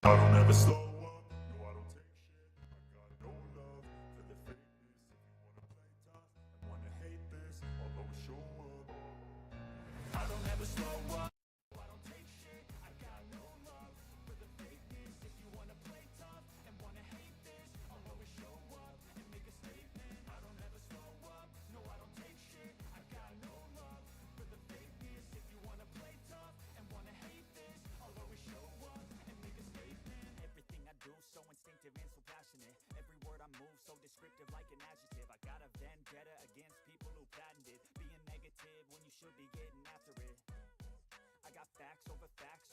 I don't ever slow up, no I don't take shit, I got no love for the fakeness. If you wanna play tough and wanna hate this, I'll always show up. I don't ever slow up, no I don't take shit, I got no love for the fakeness. If you wanna play tough and wanna hate this, I'll always show up and make a statement. I don't ever slow up, no I don't take shit, I got no love for the fakeness. If you wanna play tough and wanna hate this, I'll always show up and make a statement. Everything I do so instinctive and so passionate. Every word I move so descriptive like an adjective. I got a vendetta against people who patented being negative when you should be getting after it. I got facts over tracks,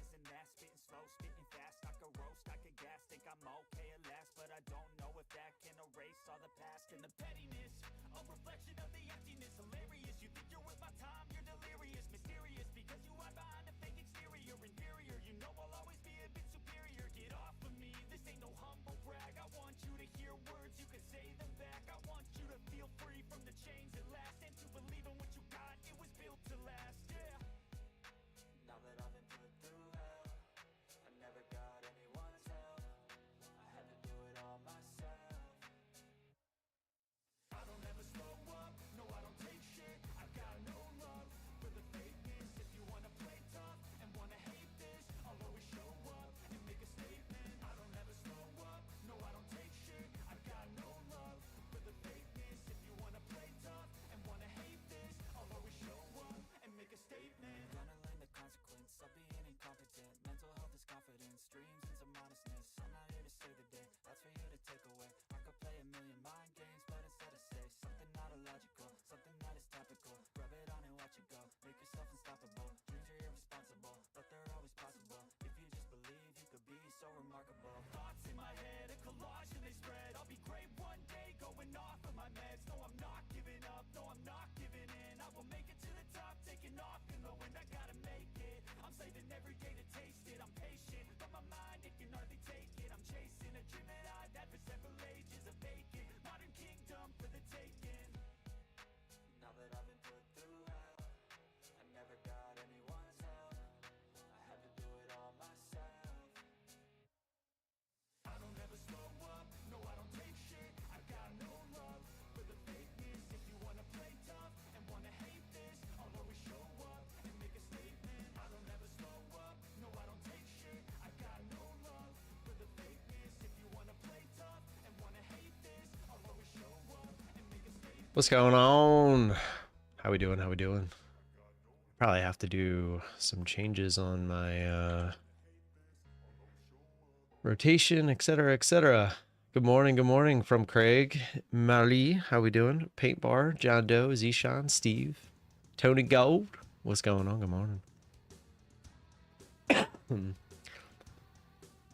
this and that, spitting slow, spitting fast. I could roast, I could gas, think I'm okay at last, but I don't know if that can erase all the past. And the pettiness, a reflection of the emptiness. Hilarious, you think you're worth my time, you're delirious. Mysterious, because you hide behind a fake exterior. Inferior, you know I'll always be a bit superior. Get off of me, this ain't no humble brag. I want you to hear words, you can say them back. I want you to feel free from the chains that last, and to believe in what you got, it was built to last, yeah. Now that I've been put through hell, I never got anyone's help, I had to do it all myself. I don't ever slow up, no I don't take shit, I got no love for the fakeness. If you wanna play tough and wanna hate this, I'll always show up and make a statement. I don't ever slow up, no I don't take shit, I got no love for the fakeness. If you wanna play tough and wanna hate this, I'll always show up and make a statement. Gonna learn the consequence of being incompetent. Mental health is confidence, dreams and some honestness. I'm not here to save the day, that's for you to take away. I could play a million mind games, but instead I say something not illogical, something that is topical. Rub it on and watch it go, make yourself unstoppable. Dreams are irresponsible, but they're always possible. If you just believe, you could be so remarkable. Thoughts in my head, a collage and they spread. I'll be great one day, going off of my meds. No, I'm not giving up, no, I'm not giving in. I will make it to the top, taking off in the wind. I gotta make it, I'm saving every day to taste it. I'm patient, but my mind, it can hardly take it. I'm chasing a dream that I've had for several ages. A vacant, modern kingdom for the taking. Now that I've been put through hell, I never got anyone's help, I had to do it all myself. I don't ever slow up, no I don't take shit, I got no love for the fakeness. If you wanna play tough and wanna hate this, I'll always show up and make a statement. I don't ever slow up, no I don't take shit, I got no love for the fakeness. If you wanna play tough and wanna hate this, I'll always show up and make a statement. What's going on? How we doing? How we doing? Probably have to do some changes on my rotation, etc., etc. Good morning from Craig, Marie. How we doing? Paint Bar, John Doe, Zishan, Steve, Tony Gold. What's going on? Good morning.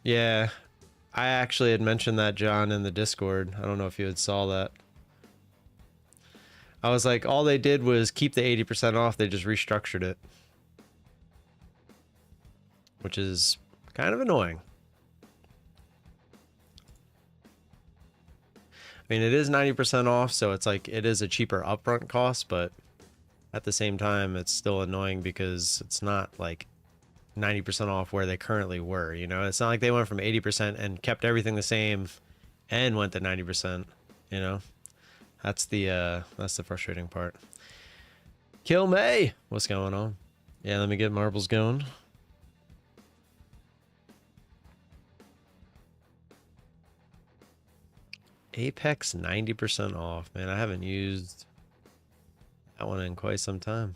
Yeah, I actually had mentioned that, John, in the Discord. I don't know if you had saw that. I was like, all they did was keep the 80% off. They just restructured it, which is kind of annoying. I mean, it is 90% off, so it's like it is a cheaper upfront cost, but at the same time, it's still annoying because it's not like 90% off where they currently were. You know, it's not like they went from 80% and kept everything the same and went to 90%. You know. That's the frustrating part. Kill May! What's going on? Yeah, let me get marbles going. Apex 90% off. Man, I haven't used that one in quite some time.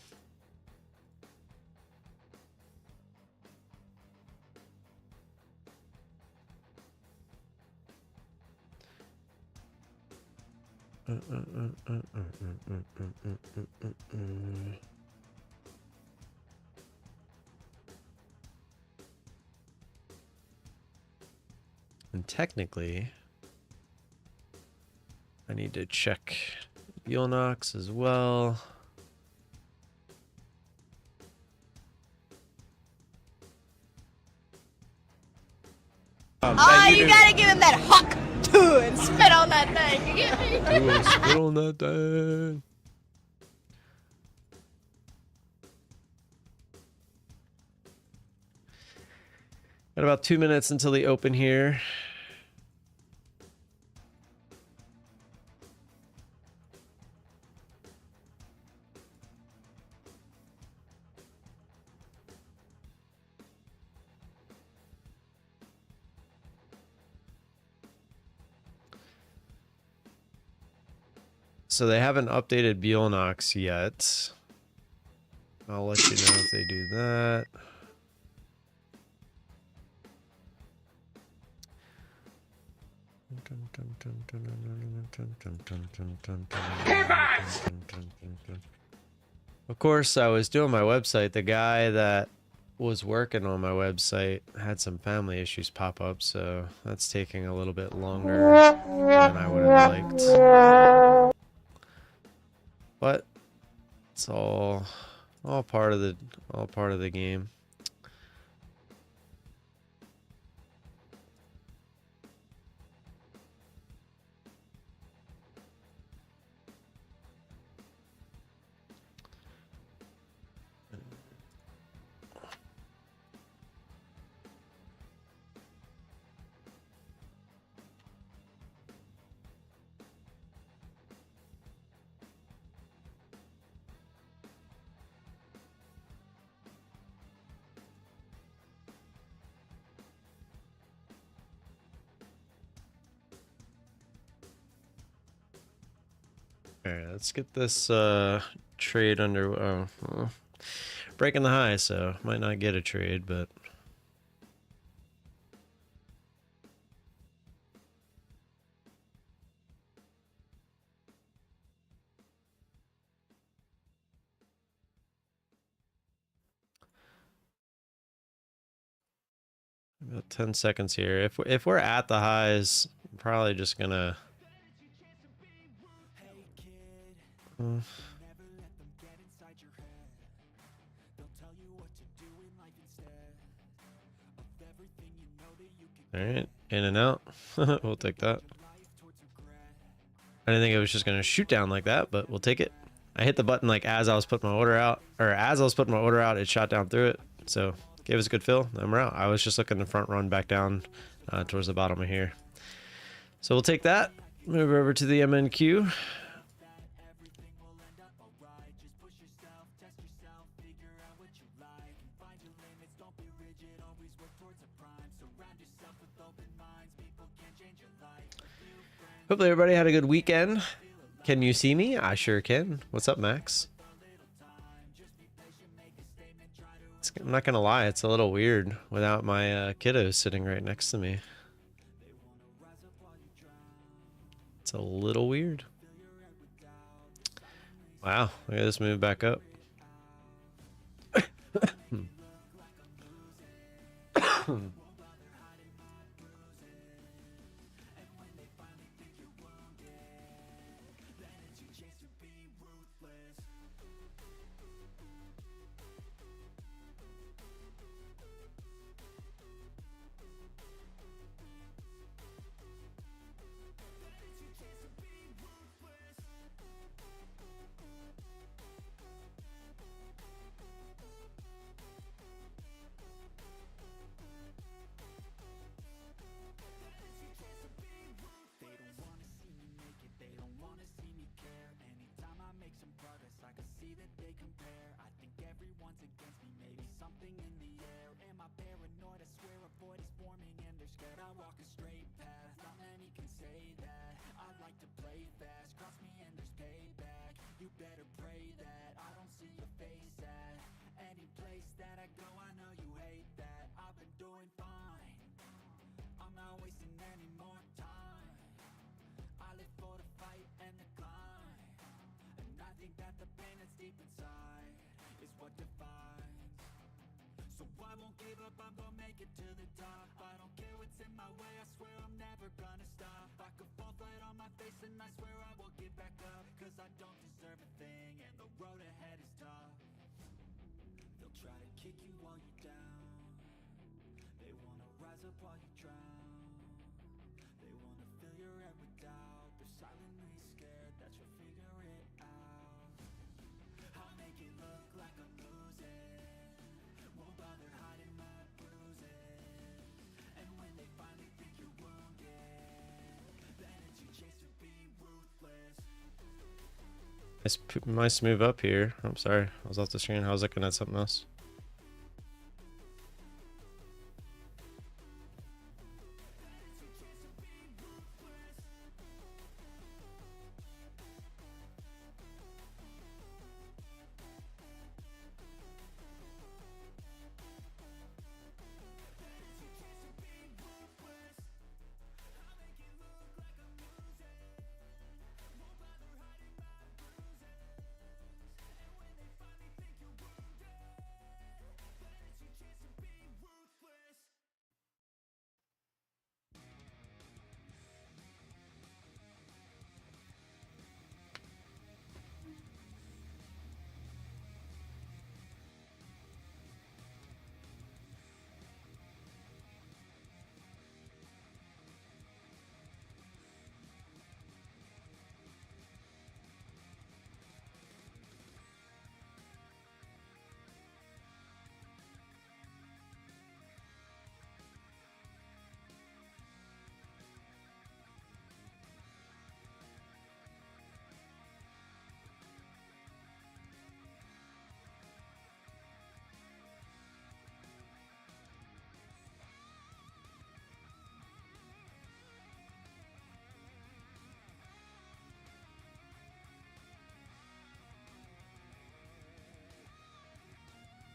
And technically, I need to check Bulenox as well. Oh, you gotta give him that huck too and spit on that thing. You get me? Spit on that thing. Got about 2 minutes until the open here. So they haven't updated Bulenox yet. I'll let you know if they do that. Of course, I was doing my website. The guy that was working on my website had some family issues pop up, so that's taking a little bit longer than I would have liked. But it's all part of the game. Alright, let's get this trade under breaking the high, so might not get a trade, but about 10 seconds here. If we're at the highs, I'm probably just gonna Alright, in and out. We'll take that. I didn't think it was just gonna shoot down like that, but we'll take it. I hit the button like as I was putting my order out, it shot down through it. So gave us a good fill, and we're out. I was just looking to front run back down towards the bottom of here. So we'll take that, move over to the MNQ. Hopefully everybody had a good weekend. Can you see me? I sure can. What's up, Max? I'm not gonna lie, it's a little weird without my kiddos sitting right next to me. It's a little weird. Wow, look at this move back up. Nice move up here. I'm sorry, I was off the screen. I was looking at something else.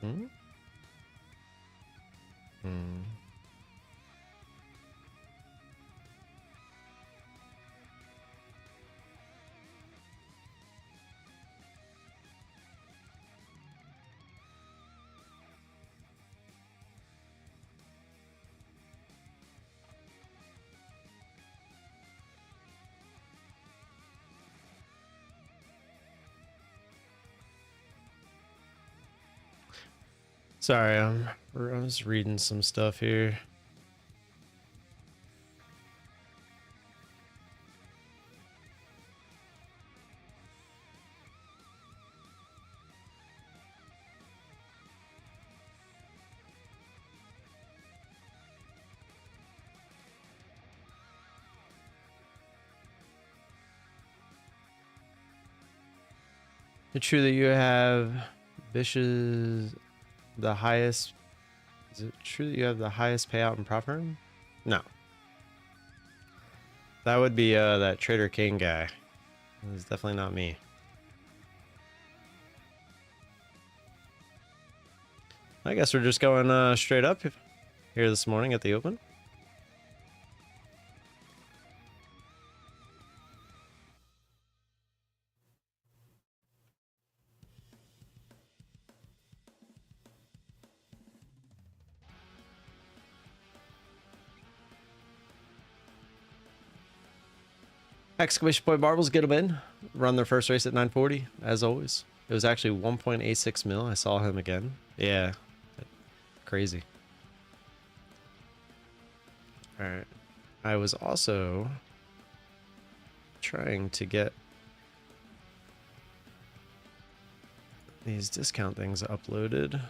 Hmm? Hmm. Sorry, I was reading some stuff here. It's true that you have Bish's the highest. Is it true that you have the highest payout in prop firm? No. That would be that Trader King guy. It's definitely not me. I guess we're just going straight up here this morning at the open. Exclamation point marbles, get them in. Run their first race at 940, as always. It was actually 1.86 mil. I saw him again. Yeah. Crazy. Alright. I was also trying to get these discount things uploaded.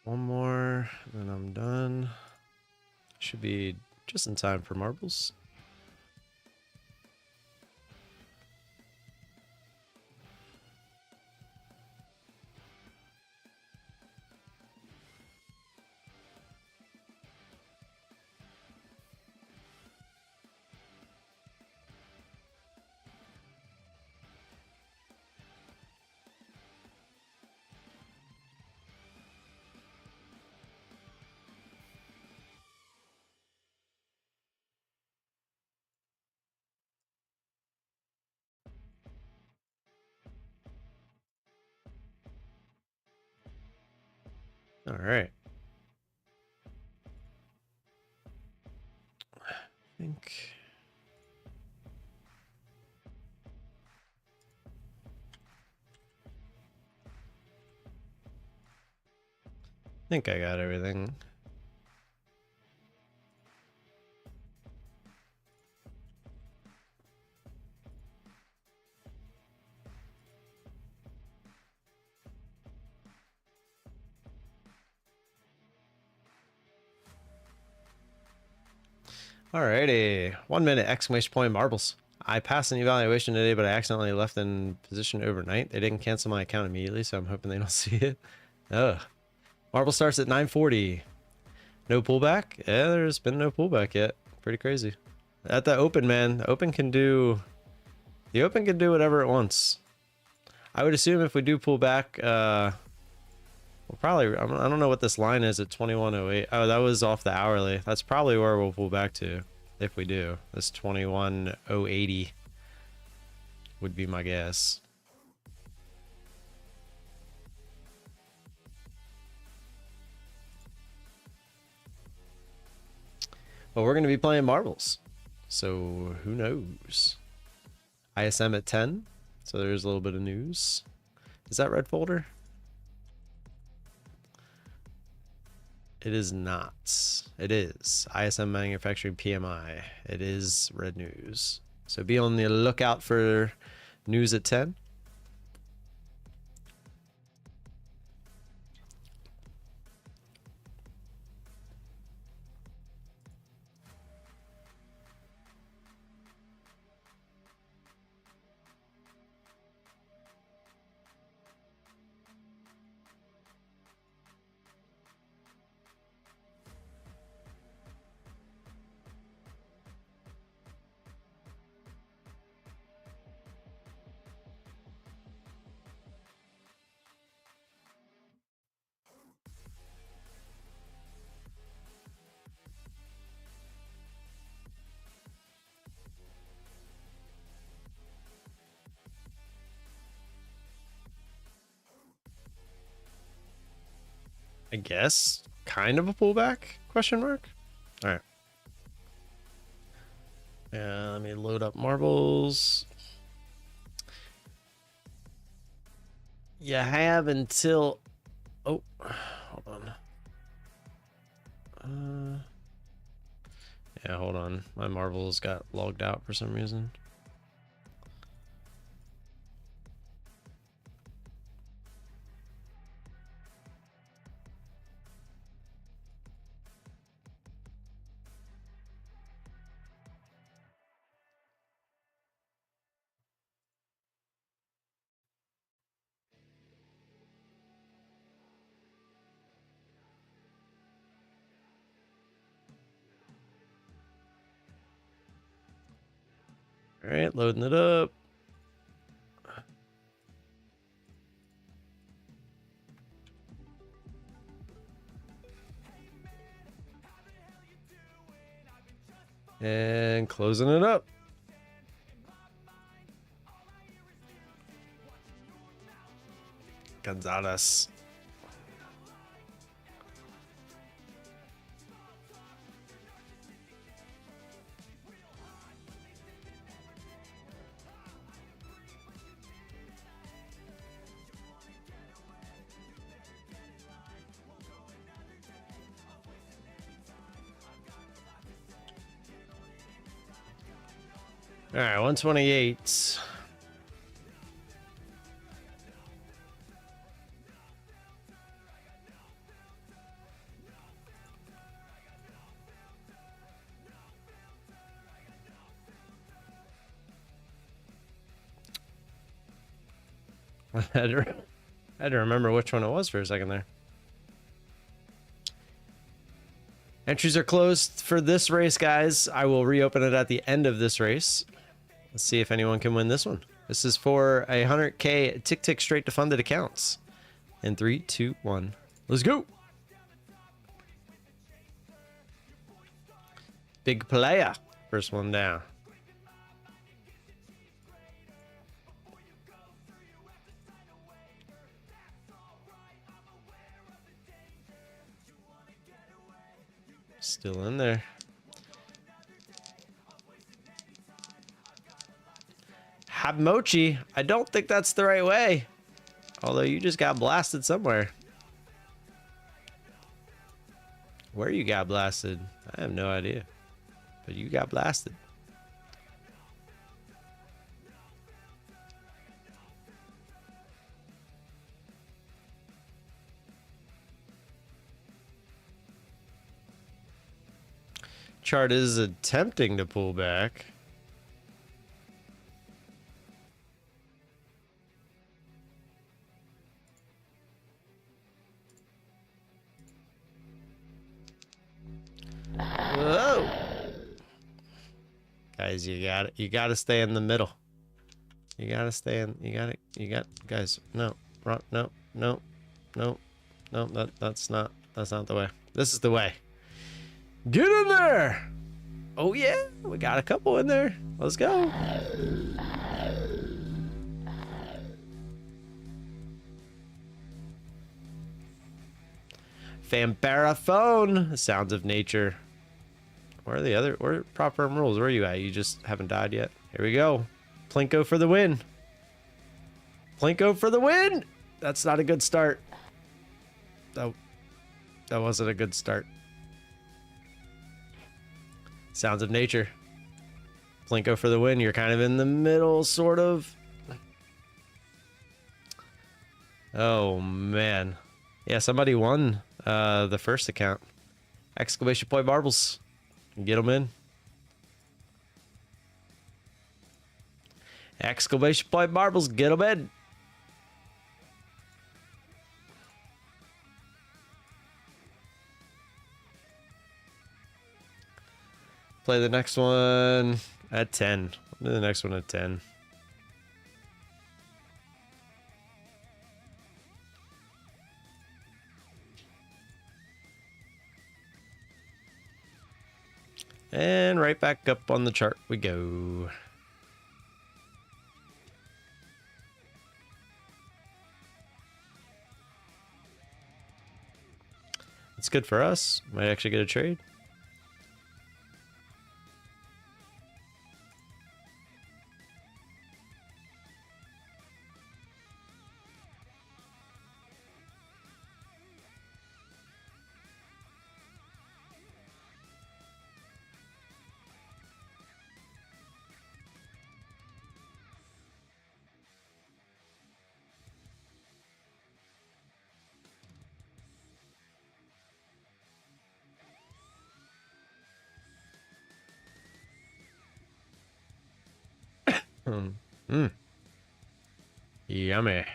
One more, then I'm done. Should be just in time for marbles. All right. I think I got everything. Alrighty, 1 minute, exclamation point, marbles. I passed an evaluation today, but I accidentally left in position overnight. They didn't cancel my account immediately, so I'm hoping they don't see it. Ugh. Marble starts at 9:40. No pullback? Yeah, there's been no pullback yet. Pretty crazy. At the open, man, the open can do whatever it wants. I would assume if we do pull back, we'll probably, I don't know what this line is at 21.08. Oh, that was off the hourly. That's probably where we'll pull back to if we do. This 21.080 would be my guess. But we're going to be playing marbles. So who knows? ISM at 10. So there's a little bit of news. Is that red folder? It is not. It is. ISM manufacturing PMI. It is red news. So be on the lookout for news at 10. I guess kind of a pullback, question mark. All right. Yeah, let me load up marbles. You have until, oh, hold on. Yeah, hold on. My marbles got logged out for some reason. All right, loading it up. And closing it up. Gonzalez. All right, 128. I had to remember which one it was for a second there. Entries are closed for this race, guys. I will reopen it at the end of this race. Let's see if anyone can win this one. This is for a 100K tick straight to funded accounts. In 3, 2, 1. Let's go. Big player. First one down. Still in there. Habmochi. I don't think that's the right way. Although you just got blasted somewhere. Where you got blasted, I have no idea. But you got blasted. Chart is attempting to pull back. Whoa. Guys, you gotta stay in the middle. You gotta stay in, guys, no, that's not the way. This is the way. Get in there! Oh yeah, we got a couple in there. Let's go. Fambara phone, sounds of nature. Where are the other? Where Prop Firm Rules? Where are you at? You just haven't died yet. Here we go. Plinko for the win. Plinko for the win. That's not a good start. That wasn't a good start. Sounds of nature. Plinko for the win. You're kind of in the middle, sort of. Oh man. Yeah, somebody won the first account. Exclamation point marbles. Get them in. Exclamation point marbles. Get them in. Play the next one at 10. We'll do the next one at 10. And right back up on the chart we go. It's good for us. Might actually get a trade. Yummy.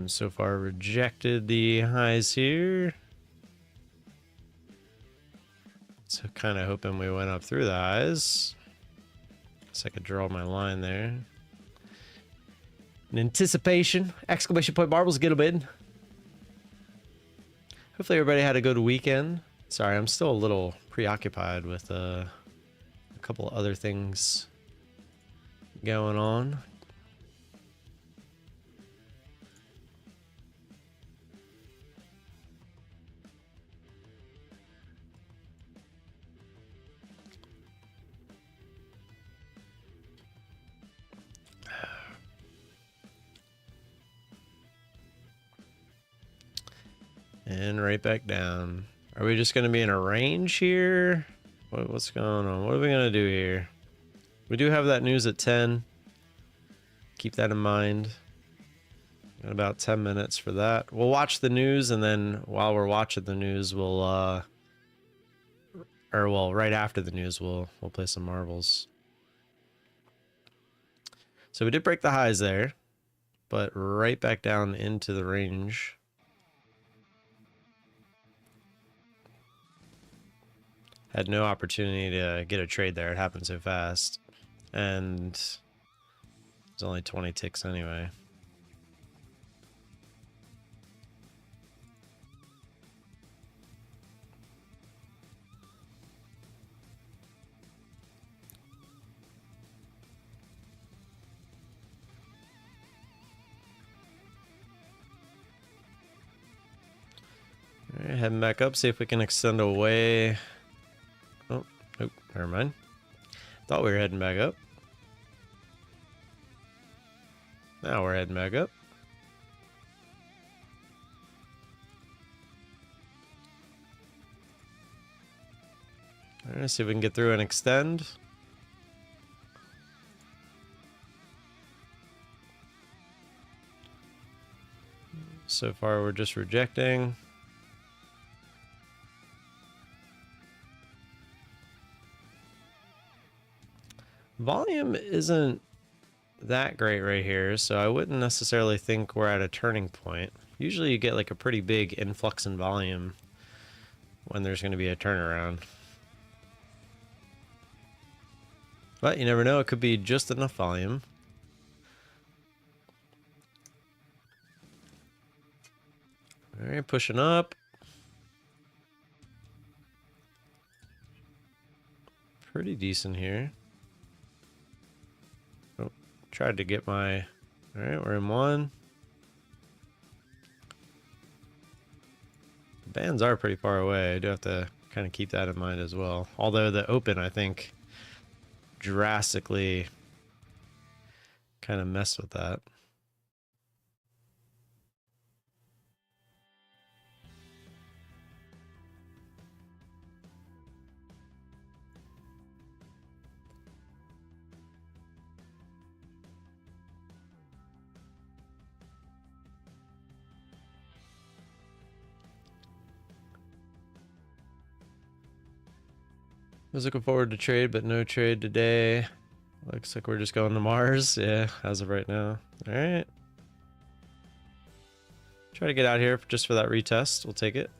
So far rejected the highs here. So kind of hoping we went up through the highs. So I could draw my line there. In anticipation, exclamation point marbles, get them in. Hopefully everybody had a good weekend. Sorry, I'm still a little preoccupied with a couple other things going on. And right back down. Are we just going to be in a range here? What's going on? What are we going to do here? We do have that news at 10. keep that in mind. Got about 10 minutes for that. We'll watch the news, and then while we're watching the news, we'll or well, right after the news, we'll play some marbles. So we did break the highs there, but right back down into the range. Had no opportunity to get a trade there. It happened so fast. And it's only 20 ticks anyway. All right, heading back up, see if we can extend away. Oh, nope, never mind. Thought we were heading back up. Now we're heading back up. All right, see if we can get through and extend. So far, we're just rejecting. Volume isn't that great right here, so I wouldn't necessarily think we're at a turning point. Usually you get like a pretty big influx in volume when there's going to be a turnaround. But you never know, it could be just enough volume. All right, pushing up. Pretty decent here. Oh, tried to get my... All right, we're in one. The bands are pretty far away. I do have to kind of keep that in mind as well. Although the open, I think, drastically kind of messed with that. I was looking forward to trade, but no trade today. Looks like we're just going to Mars. Yeah, as of right now. All right. Try to get out here just for that retest. We'll take it.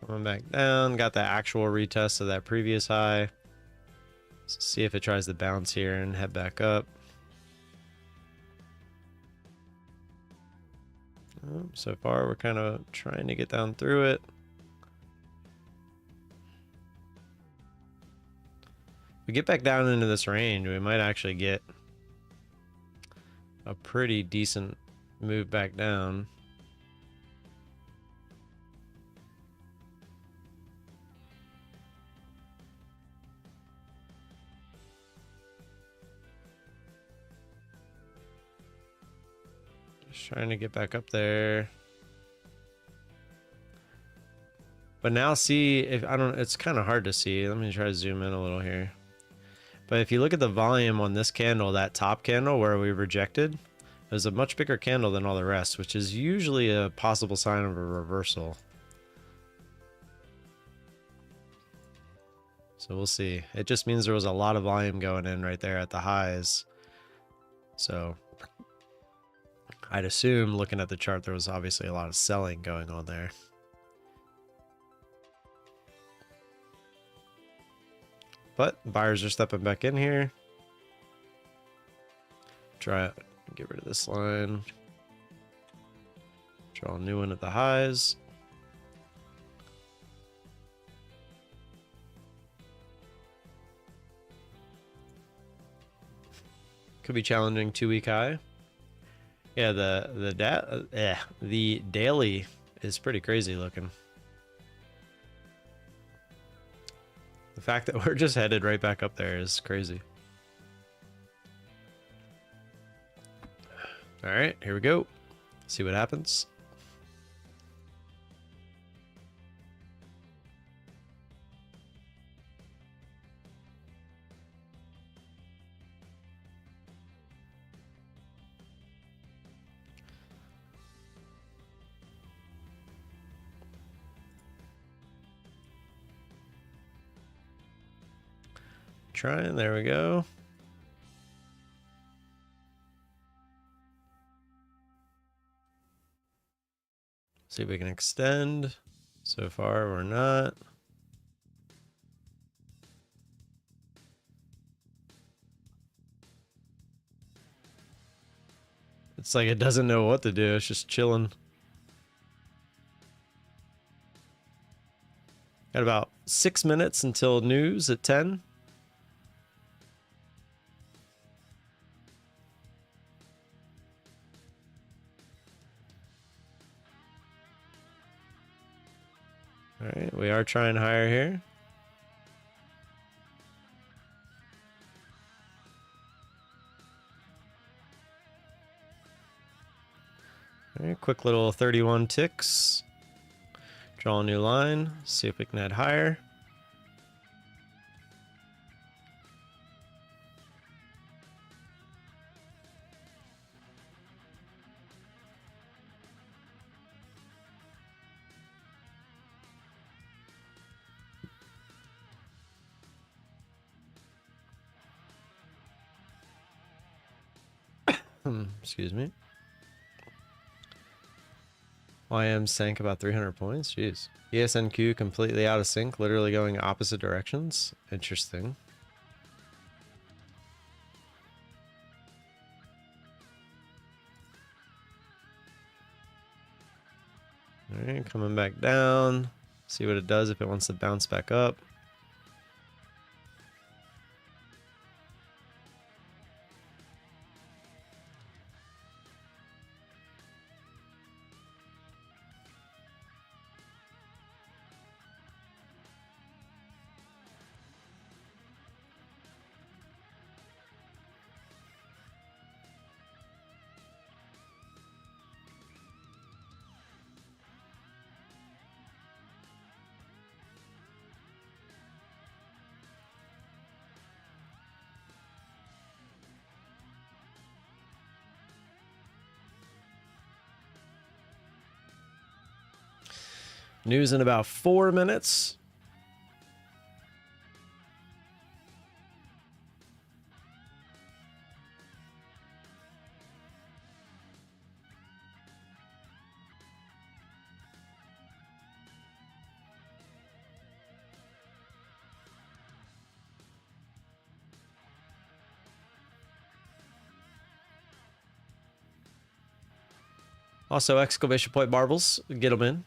Coming back down, got the actual retest of that previous high. Let's see if it tries to bounce here and head back up. So far, we're kind of trying to get down through it. If we get back down into this range, we might actually get a pretty decent move back down. Trying to get back up there. But now see if I don't, it's kind of hard to see. Let me try to zoom in a little here. But if you look at the volume on this candle, that top candle where we rejected, there's a much bigger candle than all the rest, which is usually a possible sign of a reversal. So we'll see. It just means there was a lot of volume going in right there at the highs. So I'd assume, looking at the chart, there was obviously a lot of selling going on there. But buyers are stepping back in here. Try it. Get rid of this line. Draw a new one at the highs. Could be challenging 2-week high. Yeah, the daily is pretty crazy looking. The fact that we're just headed right back up there is crazy. All right, here we go. See what happens. Trying, there we go. See if we can extend. So far, we're not. It's like it doesn't know what to do. It's just chilling. Got about 6 minutes until news at 10. All right, we are trying higher here. All right, quick little 31 ticks. Draw a new line. See if we can head higher. Excuse me. YM sank about 300 points. Jeez. ESNQ completely out of sync, literally going opposite directions. Interesting. All right, coming back down. See what it does if it wants to bounce back up. News in about 4 minutes. Also, exclamation point marbles, get them in.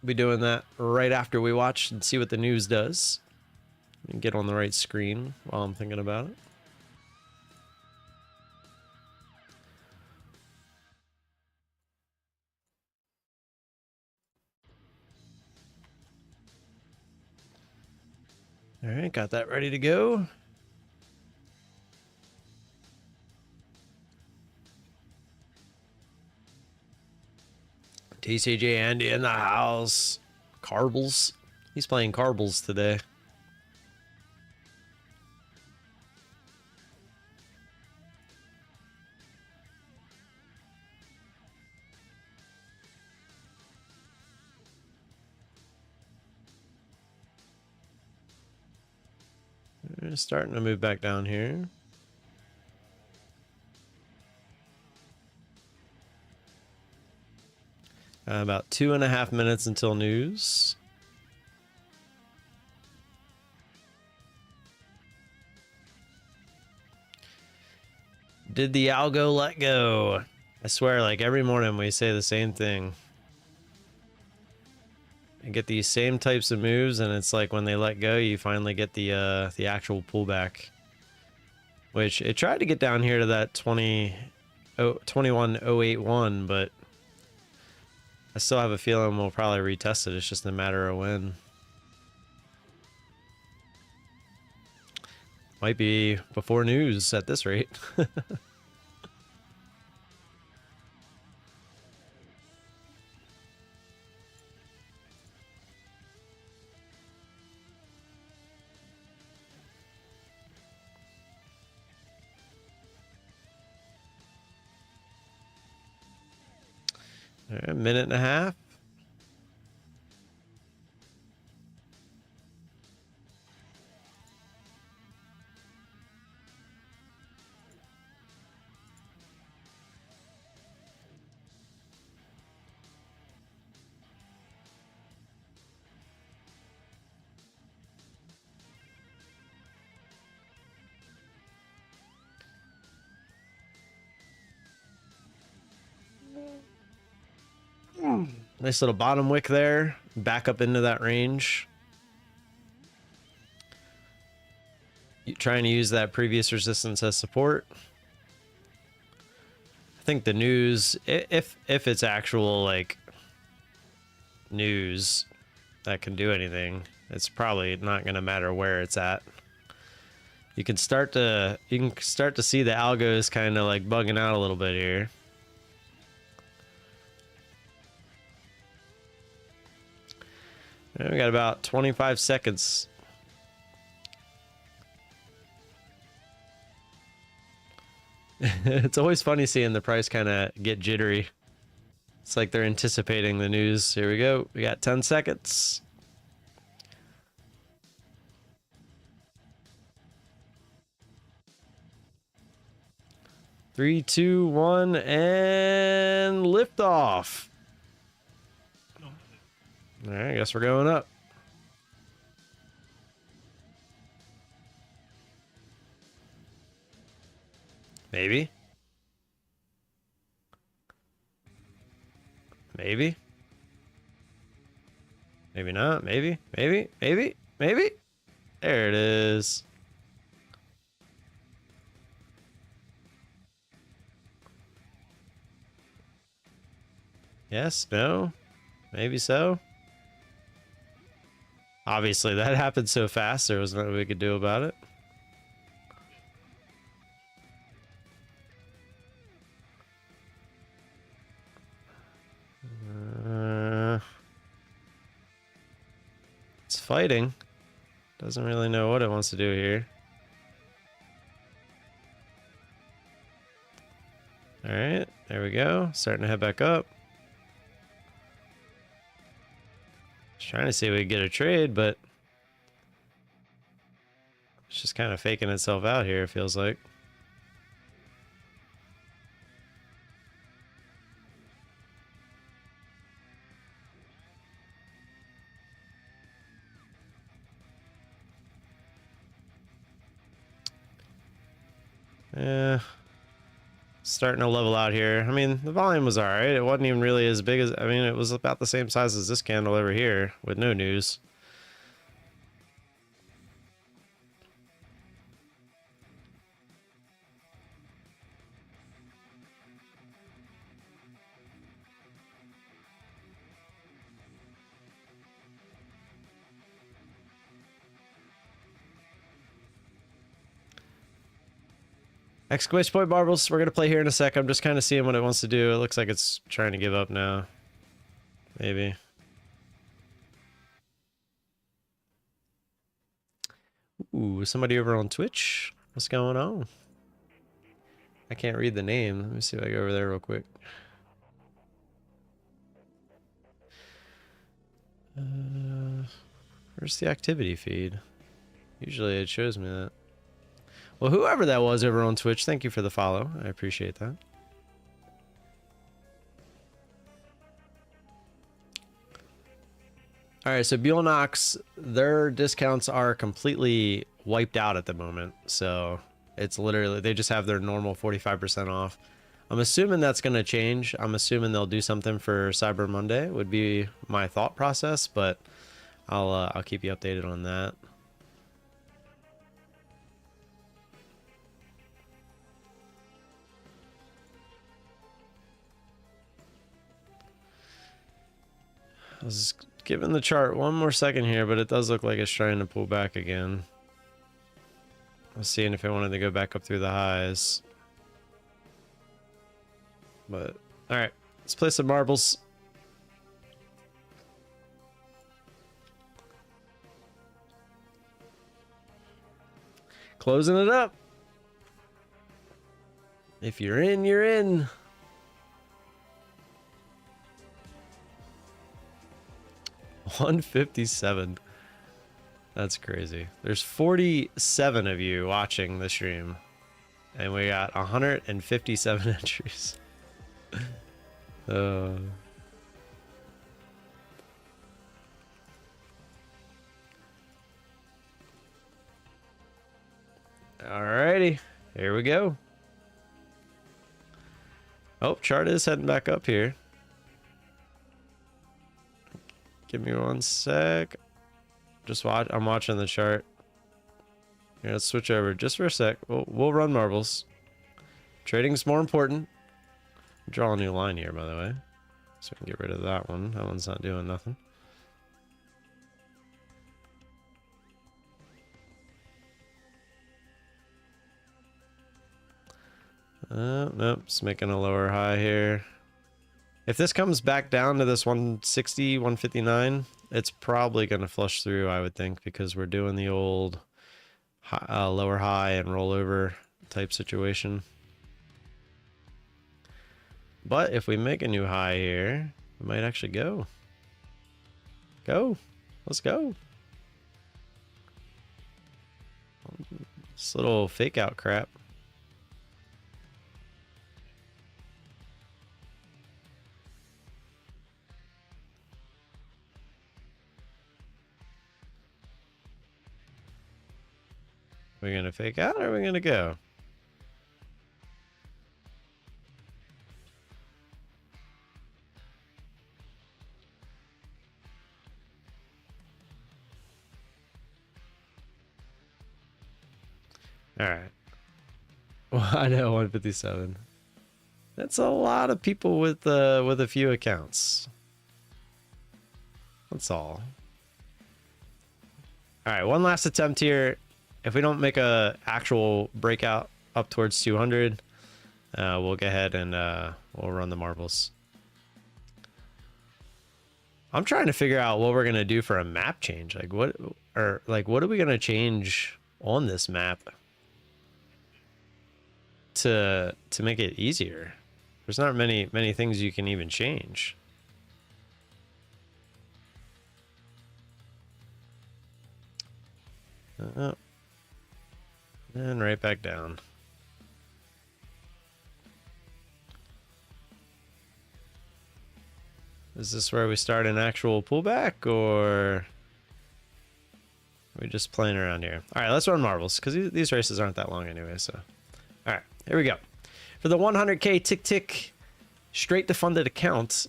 Be doing that right after we watch and see what the news does. And get on the right screen while I'm thinking about it. All right, got that ready to go. TCG Andy in the house. Carbles. He's playing Carbles today. We're starting to move back down here. About 2.5 minutes until news. Did the algo let go? I swear, like every morning we say the same thing. And get these same types of moves, and it's like when they let go, you finally get the actual pullback. Which it tried to get down here to that 21,081, but I still have a feeling we'll probably retest it. It's just a matter of when. Might be before news at this rate. All right, minute and a half. Nice little bottom wick there. Back up into that range. Trying to use that previous resistance as support. I think the news, if it's actual like news that can do anything, it's probably not going to matter where it's at. You can start to see the algos kind of like bugging out a little bit here. We got about 25 seconds. It's always funny seeing the price kind of get jittery. It's like they're anticipating the news. Here we go. We got 10 seconds. Three, two, one, and lift off. All right, I guess we're going up. Maybe. Maybe. Maybe not. Maybe. Maybe. Maybe. Maybe. There it is. Yes. No. Maybe so. Obviously, that happened so fast, there was nothing we could do about it. It's fighting. Doesn't really know what it wants to do here. All right, there we go. Starting to head back up. Just trying to see if we can get a trade, but it's just kind of faking itself out here, it feels like. Yeah, starting to level out here. I mean, the volume was all right. It wasn't even really as big as, I mean, it was about the same size as this candle over here with no news. Exclamation point marbles. We're going to play here in a sec. I'm just kind of seeing what it wants to do. It looks like it's trying to give up now. Maybe. Ooh, somebody over on Twitch? What's going on? I can't read the name. Let me see if I go over there real quick. Where's the activity feed? Usually it shows me that. Well, whoever that was over on Twitch, thank you for the follow. I appreciate that. All right, so Bulenox, their discounts are completely wiped out at the moment. So it's literally, they just have their normal 45% off. I'm assuming that's going to change. I'm assuming they'll do something for Cyber Monday would be my thought process, but I'll keep you updated on that. I was giving the chart one more second here, but it does look like it's trying to pull back again. I was seeing if it wanted to go back up through the highs. But, alright. Let's play some marbles. Closing it up. If you're in, you're in. 157. That's crazy. There's 47 of you watching the stream, and we got 157 entries. Alrighty, here we go. Oh, chart is heading back up here. Give me one sec. Just watch. I'm watching the chart. Here, let's switch over just for a sec. We'll run marbles. Trading's more important. Draw a new line here, by the way, so we can get rid of that one. That one's not doing nothing. Nope, it's making a lower high here. If this comes back down to this 160, 159, it's probably going to flush through, I would think, because we're doing the old lower high and rollover type situation. But if we make a new high here, we might actually go. Let's go. This little fake out crap. We're gonna fake out, or are we gonna go? All right. Well, I know 157. That's a lot of people with a few accounts. That's all. All right, one last attempt here. If we don't make a actual breakout up towards 200, we'll go ahead and we'll run the marbles. I'm trying to figure out what we're gonna do for a map change. Like what are we gonna change on this map to make it easier? There's not many things you can even change. And right back down. Is this where we start an actual pullback, or are we just playing around here? All right, let's run marbles, because these races aren't that long anyway. So, all right, here we go. For the 100K tick straight to funded account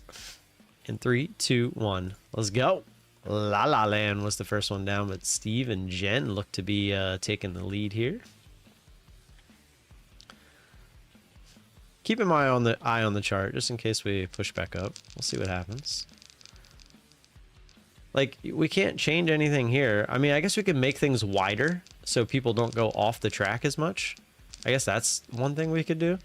in 3, 2, 1. Let's go. La La Land was the first one down, but Steve and Jen look to be taking the lead here. Keep an eye on the chart just in case we push back up. We'll see what happens. Like, we can't change anything here. I mean, I guess we could make things wider so people don't go off the track as much. I guess that's one thing we could do.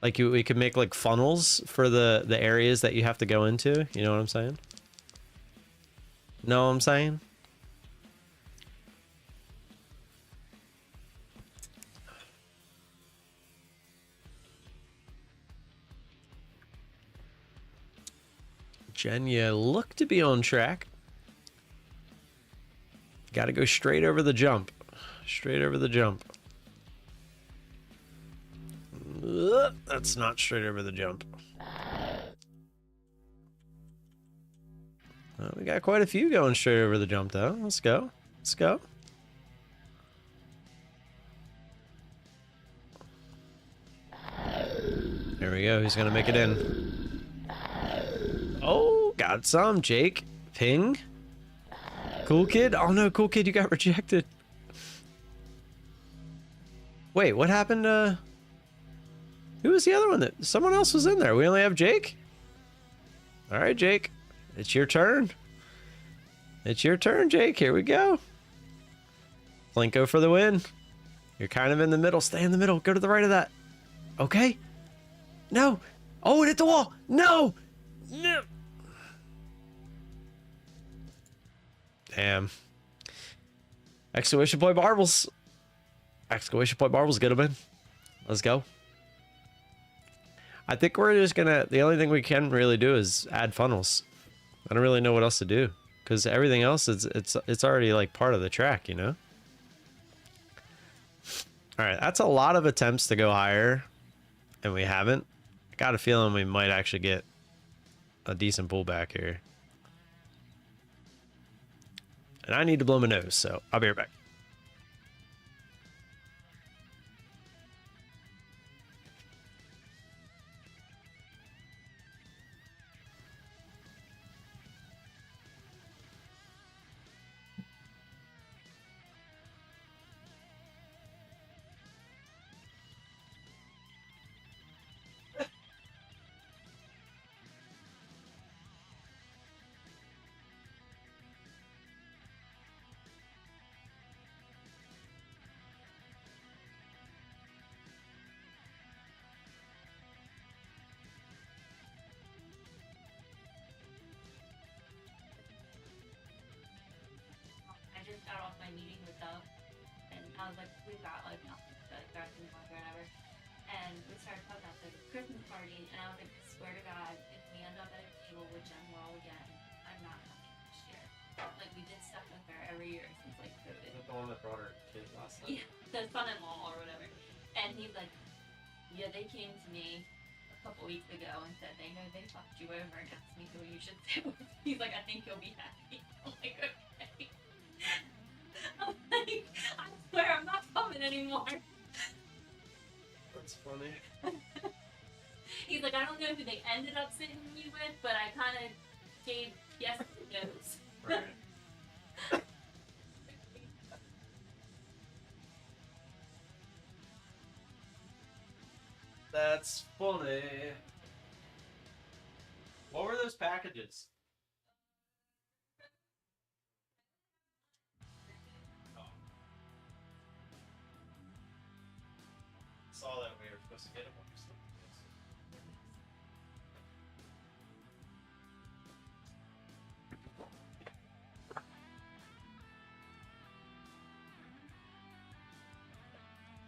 Like, we could make like funnels for the areas that you have to go into. You know what I'm saying? Know what I'm saying? Jen, you look to be on track. Got to go straight over the jump. Straight over the jump. That's not straight over the jump. We got quite a few going straight over the jump, though. Let's go. Let's go. There we go. He's going to make it in. Oh, got some. Jake. Ping. Cool Kid. Oh, no. Cool Kid, you got rejected. Wait, what happened? Who was the other one? Someone else was in there. We only have Jake? All right, Jake. It's your turn. It's your turn, Jake. Here we go. Plinko for the win. You're kind of in the middle. Stay in the middle. Go to the right of that. Okay. No. Oh, it hit the wall. No. No. Damn. Exclamation point marbles. Exclamation point marbles. Get him in. Let's go. I think we're just gonna, the only thing we can really do is add funnels. I don't really know what else to do because everything else is it's already like part of the track, you know? All right, that's a lot of attempts to go higher and we haven't. I got a feeling we might actually get a decent pullback here. And I need to blow my nose, so I'll be right back. I just got off my meeting with Doug, and I was like, we've got like nothing, like grab some coffee or whatever. And we started talking about the Christmas party, and I was like, swear to God, if we end up at a table with Jen Wall again, I'm not coming this year. Like, we did stuff with her every year since like COVID. Is that the one that brought her kid last time? Yeah, the son-in-law or whatever. And he's like, yeah, they came to me a couple weeks ago and said they know they fucked you over and asked me who you should sit with. He's like, I think you'll be happy. I'm like, okay. I'm like, I swear I'm not coming anymore. That's funny. He's like, I don't know who they ended up sitting you with, but I kind of gave yes and no's. Right. That's funny. What were those packages? Oh. Saw that we were supposed to get a bunch of stuff.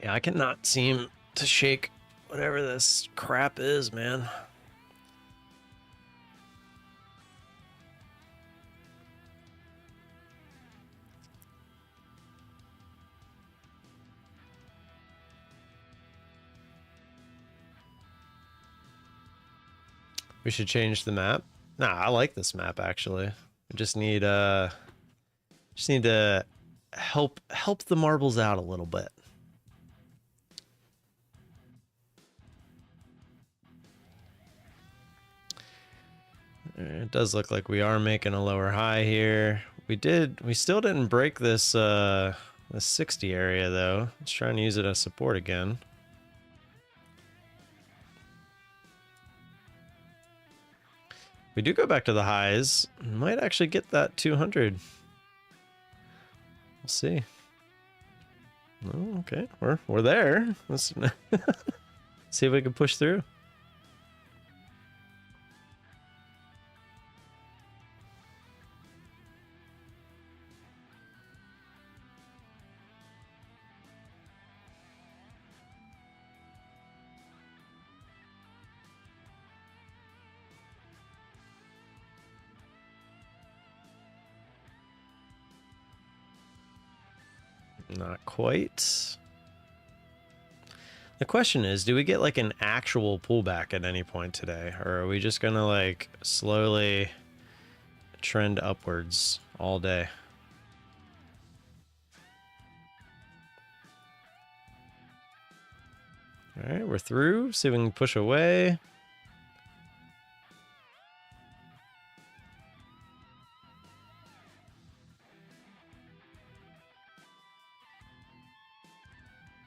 Yeah, I cannot seem to shake whatever this crap is, man. We should change the map. Nah, I like this map actually. We just need to help the marbles out a little bit. It does look like we are making a lower high here. We still didn't break this this 60 area though. Let's try and use it as support again. We do go back to the highs. Might actually get that 200. We'll see. Oh, okay, we're there. Let's see if we can push through. Not quite. The question is, do we get like an actual pullback at any point today? Or are we just gonna like slowly trend upwards all day? All right, we're through. See if we can push away.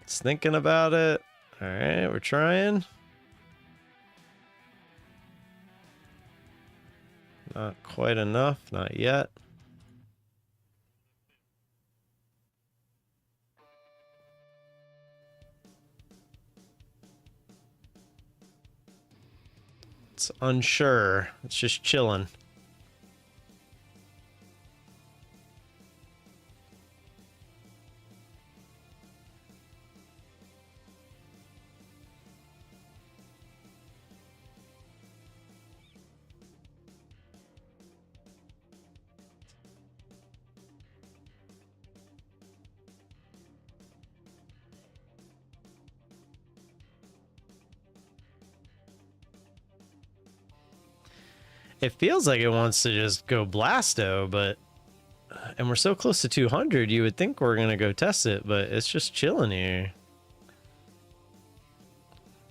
It's thinking about it. All right, we're trying. Not quite enough, not yet. It's unsure. It's just chilling. It feels like it wants to just go blasto, but and we're so close to 200, you would think we're gonna go test it, but it's just chilling here.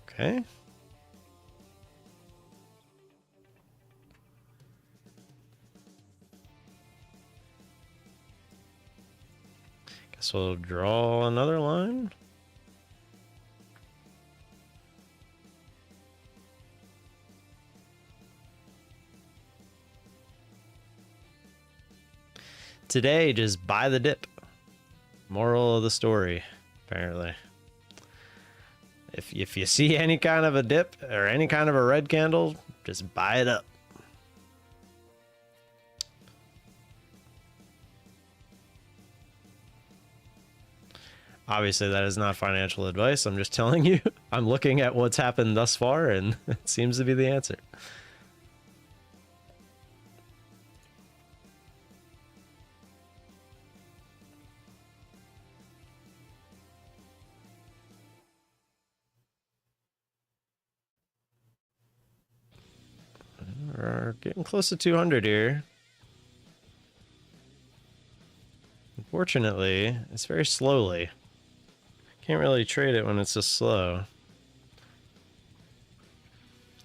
Okay. Guess we'll draw another line. Today, just buy the dip. Moral of the story, apparently. If you see any kind of a dip or any kind of a red candle, just buy it up. Obviously, that is not financial advice. I'm just telling you. I'm looking at what's happened thus far, and it seems to be the answer. We're getting close to 200 here. Unfortunately, it's very slowly. Can't really trade it when it's just slow.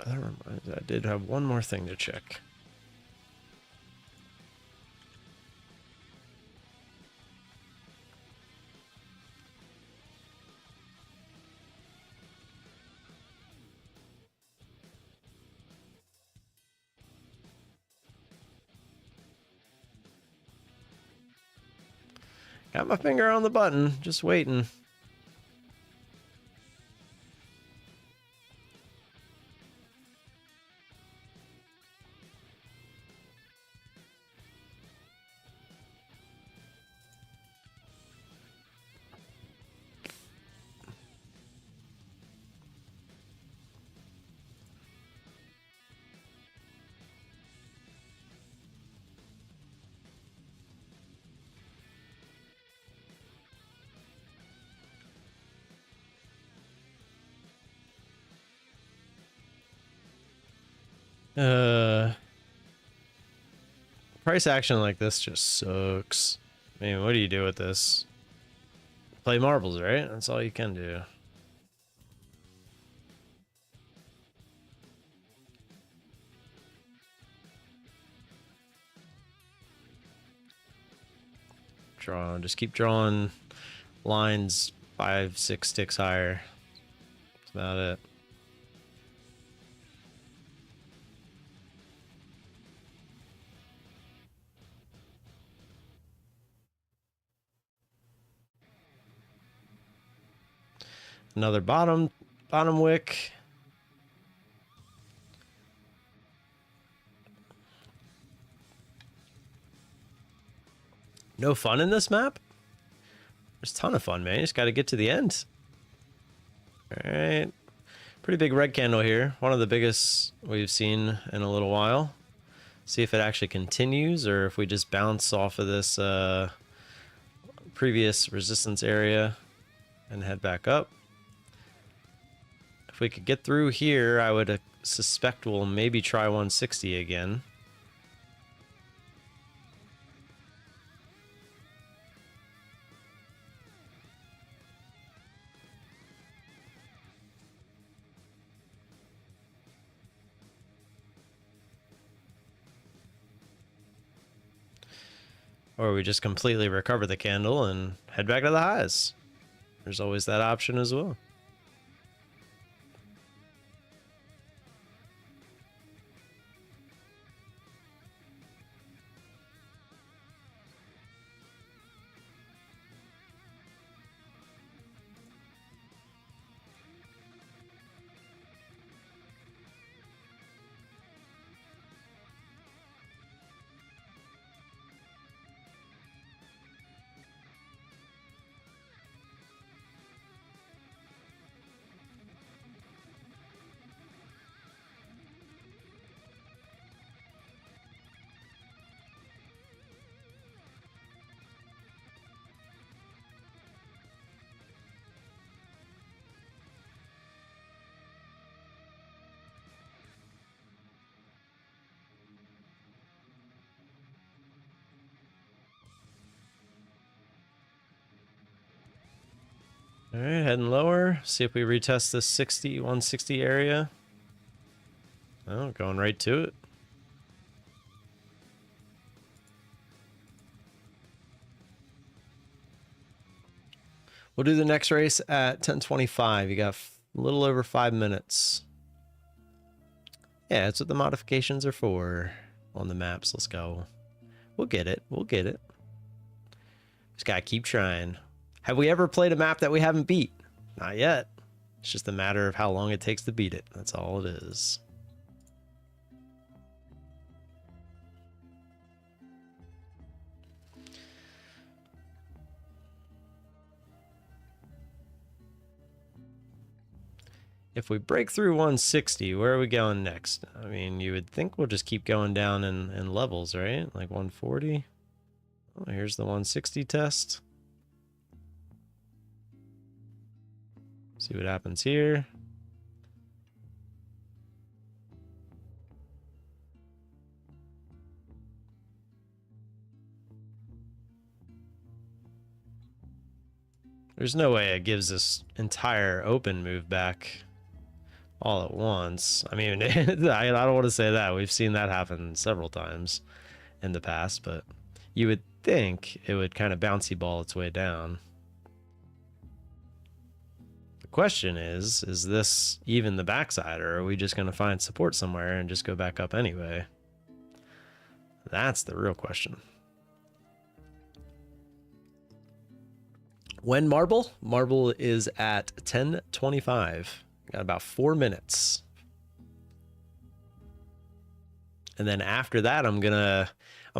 I did have one more thing to check. Got my finger on the button, just waiting. Price action like this just sucks. I mean, what do you do with this? Play marbles, right? That's all you can do. Draw, just keep drawing lines 5-6 ticks higher. That's about it. Another bottom wick. No fun in this map? There's a ton of fun, man. You just got to get to the end. All right. Pretty big red candle here. One of the biggest we've seen in a little while. See if it actually continues or if we just bounce off of this previous resistance area and head back up. If we could get through here, I would suspect we'll maybe try 160 again. Or we just completely recover the candle and head back to the highs. There's always that option as well. All right, heading lower. See if we retest this 60, 160 area. Oh, going right to it. We'll do the next race at 10:25. You got a little over 5 minutes. Yeah, that's what the modifications are for on the maps. Let's go. We'll get it. We'll get it. Just gotta keep trying. Have we ever played a map that we haven't beat? Not yet. It's just a matter of how long it takes to beat it. That's all it is. If we break through 160, where are we going next? I mean, you would think we'll just keep going down in levels, right? Like 140. Oh, here's the 160 test. See what happens here. There's no way it gives this entire open move back all at once. I mean, I don't want to say that. We've seen that happen several times in the past, but you would think it would kind of bouncy ball its way down. The question is this even the backside, or are we just going to find support somewhere and just go back up anyway? That's the real question. When Marble? Marble is at 10:25. Got about 4 minutes. And then after that, I'm gonna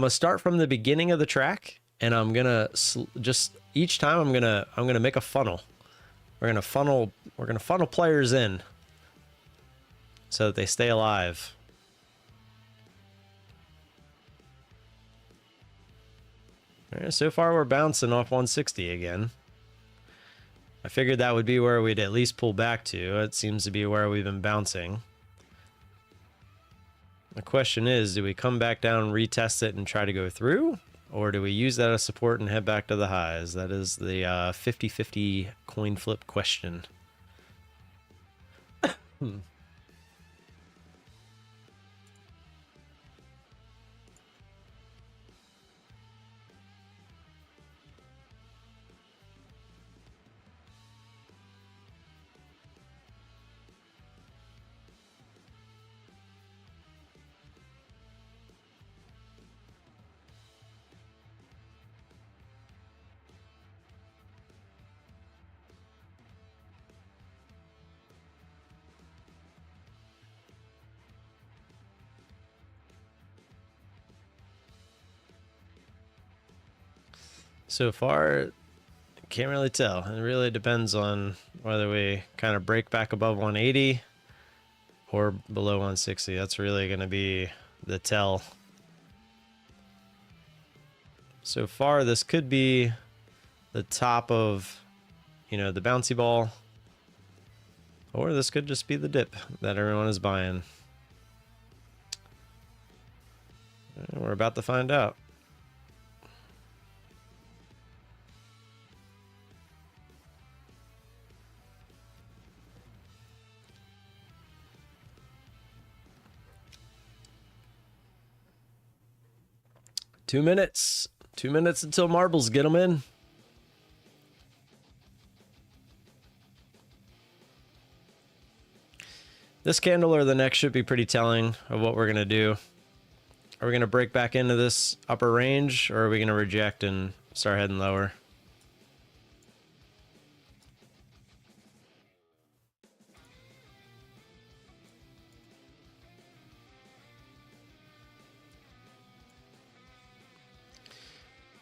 start from the beginning of the track, and I'm gonna just each time I'm gonna make a funnel. We're gonna funnel players in so that they stay alive. All right, so far we're bouncing off 160 again. I figured that would be where we'd at least pull back to. It seems to be where we've been bouncing. The question is, do we come back down, retest it, and try to go through? Or do we use that as support and head back to the highs? That is the 50-50 coin flip question. So far, can't really tell. It really depends on whether we kind of break back above 180 or below 160. That's really going to be the tell. So far, this could be the top of, the bouncy ball, or this could just be the dip that everyone is buying. We're about to find out. Two minutes until marbles get them in. This candle or the next should be pretty telling of what we're going to do. Are we going to break back into this upper range, or are we going to reject and start heading lower?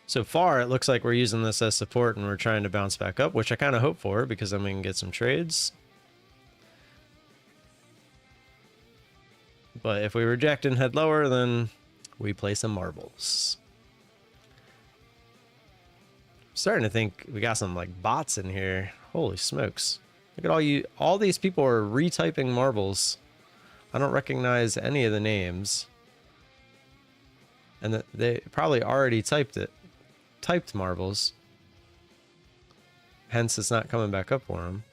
So far, it looks like we're using this as support and we're trying to bounce back up, which I kind of hope for, because then we can get some trades. But if we reject and head lower, then we play some marbles. I'm starting to think we got some like bots in here. Holy smokes. Look at all these people are retyping marbles. I don't recognize any of the names. And they probably already typed marbles. Hence, it's not coming back up for him.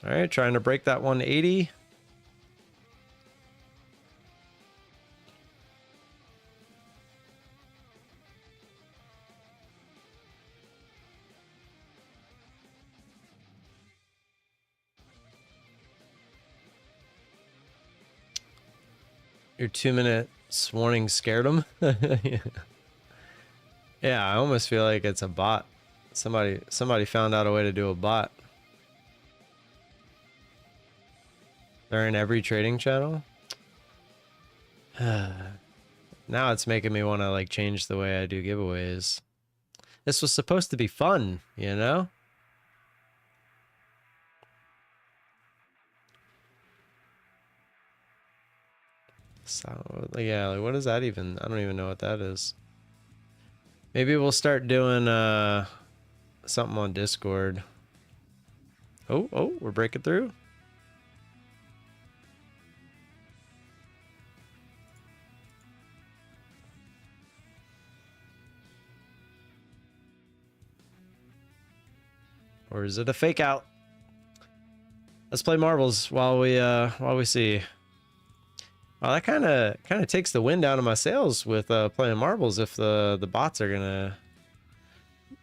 All right, trying to break that 180. Your 2 minutes warning scared him. Yeah, I almost feel like it's a bot. Somebody found out a way to do a bot. They're in every trading channel. Now it's making me want to like change the way I do giveaways. This was supposed to be fun, you know? So, yeah, like what is that even? I don't even know what that is. Maybe we'll start doing something on Discord. Oh, we're breaking through. Or is it a fake out? Let's play marbles while we see. Well, that kind of takes the wind out of my sails with playing marbles if the bots are gonna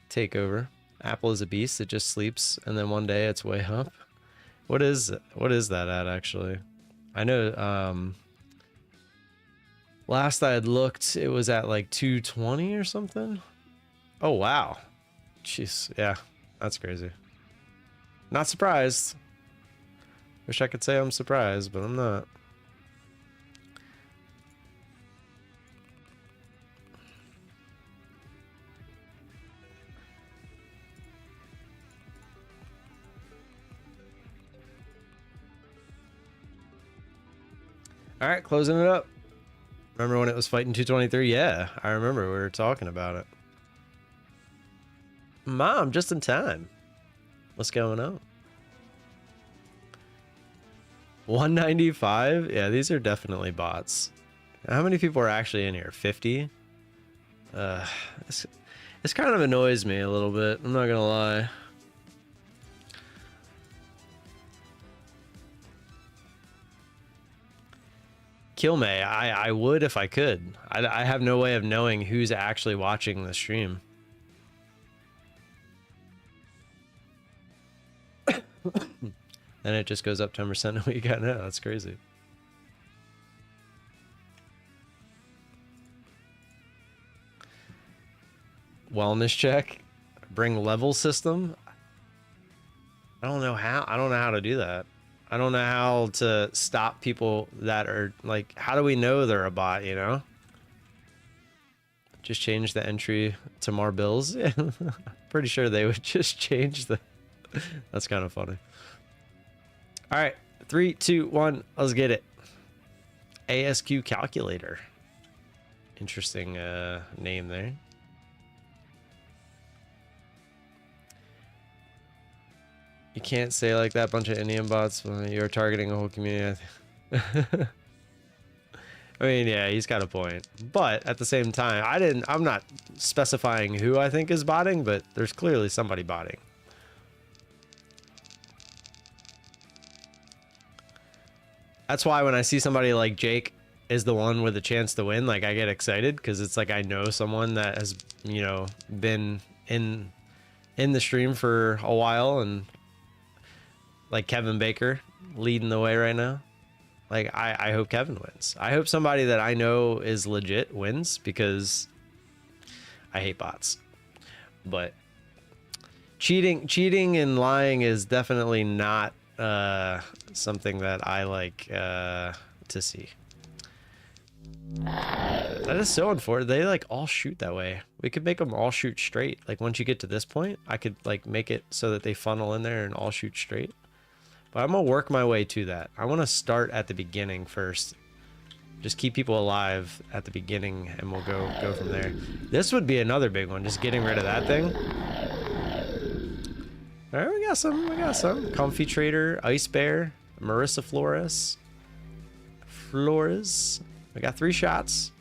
take over. Apple is a beast. It just sleeps and then one day it's way up. What is that at actually? I know last I had looked it was at like 220 or something. Oh wow. Jeez, yeah. That's crazy. Not surprised. Wish I could say I'm surprised, but I'm not. All right, closing it up. Remember when it was fighting 223? Yeah, I remember we were talking about it. Mom, just in time. What's going on? 195? Yeah, these are definitely bots. How many people are actually in here? 50? This kind of annoys me a little bit. I'm not gonna lie. Kill May. I would if I could. I have no way of knowing who's actually watching the stream. Then it just goes up 10% a week. I know, that's crazy. Wellness check. Bring level system. I don't know how to do that. I don't know how to stop people that are like, how do we know they're a bot, you know? Just change the entry to more bills. Pretty sure they would just change the... That's kind of funny. All right, 3, 2, 1, let's get it. ASQ calculator. Interesting name there. You can't say like that, bunch of Indian bots when you're targeting a whole community. I mean, yeah, he's got a point. But at the same time, I'm not specifying who I think is botting, but there's clearly somebody botting. That's why when I see somebody like Jake is the one with a chance to win, like I get excited because it's like I know someone that has, you know, been in the stream for a while, and like Kevin Baker leading the way right now. Like I hope Kevin wins. I hope somebody that I know is legit wins because I hate bots. But cheating and lying is definitely not something that I like to see. That is so unfortunate. They like all shoot that way. We could make them all shoot straight. Like once you get to this point, I could like make it so that they funnel in there and all shoot straight. But I'm gonna work my way to that. I want to start at the beginning first. Just keep people alive at the beginning, and we'll go from there. This would be another big one. Just getting rid of that thing. All right, we got some. Comfy Trader, Ice Bear, Marissa Flores. We got 3 shots.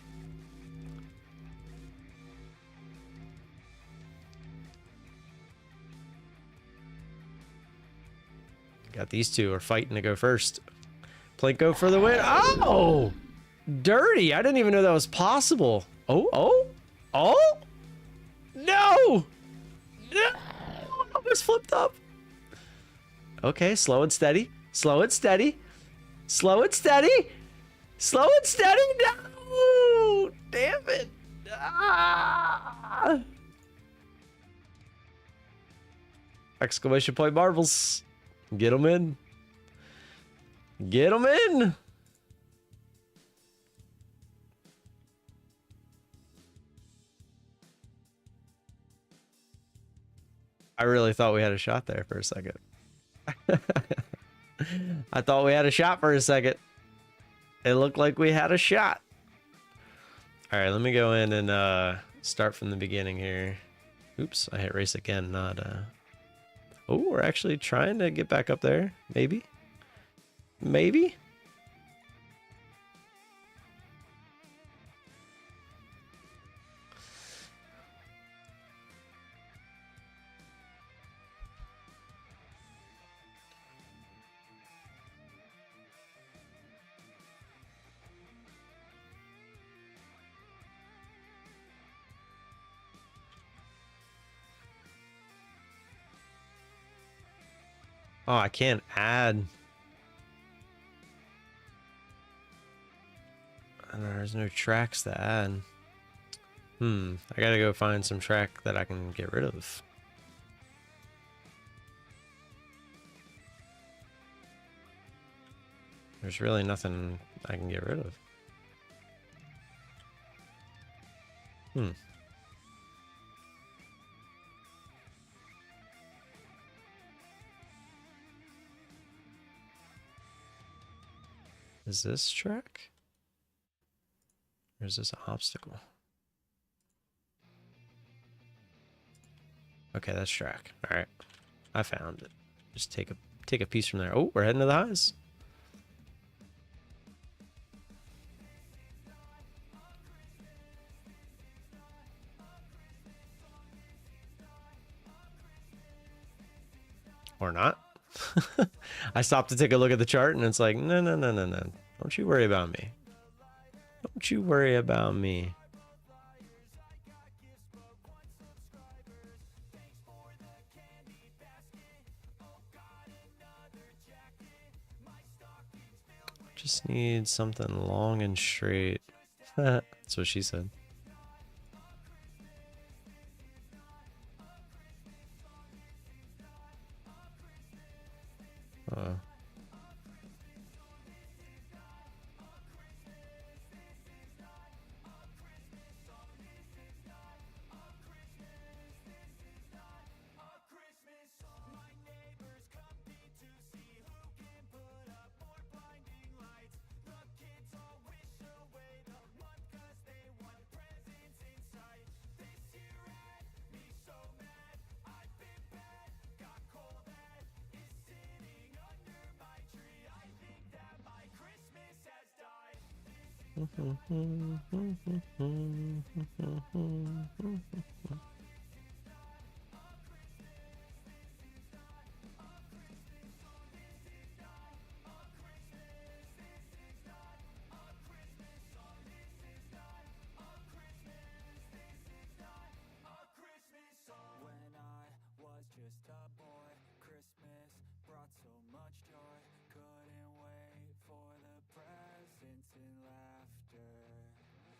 Got these two are fighting to go first. Plinko for the win. Oh! Dirty. I didn't even know that was possible. Oh, oh, oh! No! No! Almost flipped up. Okay, slow and steady. Slow and steady. Slow and steady. Slow and steady. No! Damn it. Ah! Exclamation point marbles. Get them in. Get them in. I really thought we had a shot there for a second. I thought we had a shot for a second. It looked like we had a shot. All right, let me go in and start from the beginning here. Oops, I hit race again, not Oh, we're actually trying to get back up there. Maybe. Maybe. Oh, I can't add. There's no tracks to add. I gotta go find some track that I can get rid of. There's really nothing I can get rid of. Is this track? Or is this an obstacle? Okay, that's track. All right, I found it. Just take a piece from there. Oh, we're heading to the highs. Or not. I stopped to take a look at the chart and it's like, no, no, no, no, no. Don't you worry about me. Don't you worry about me. Just need something long and straight. That's what she said.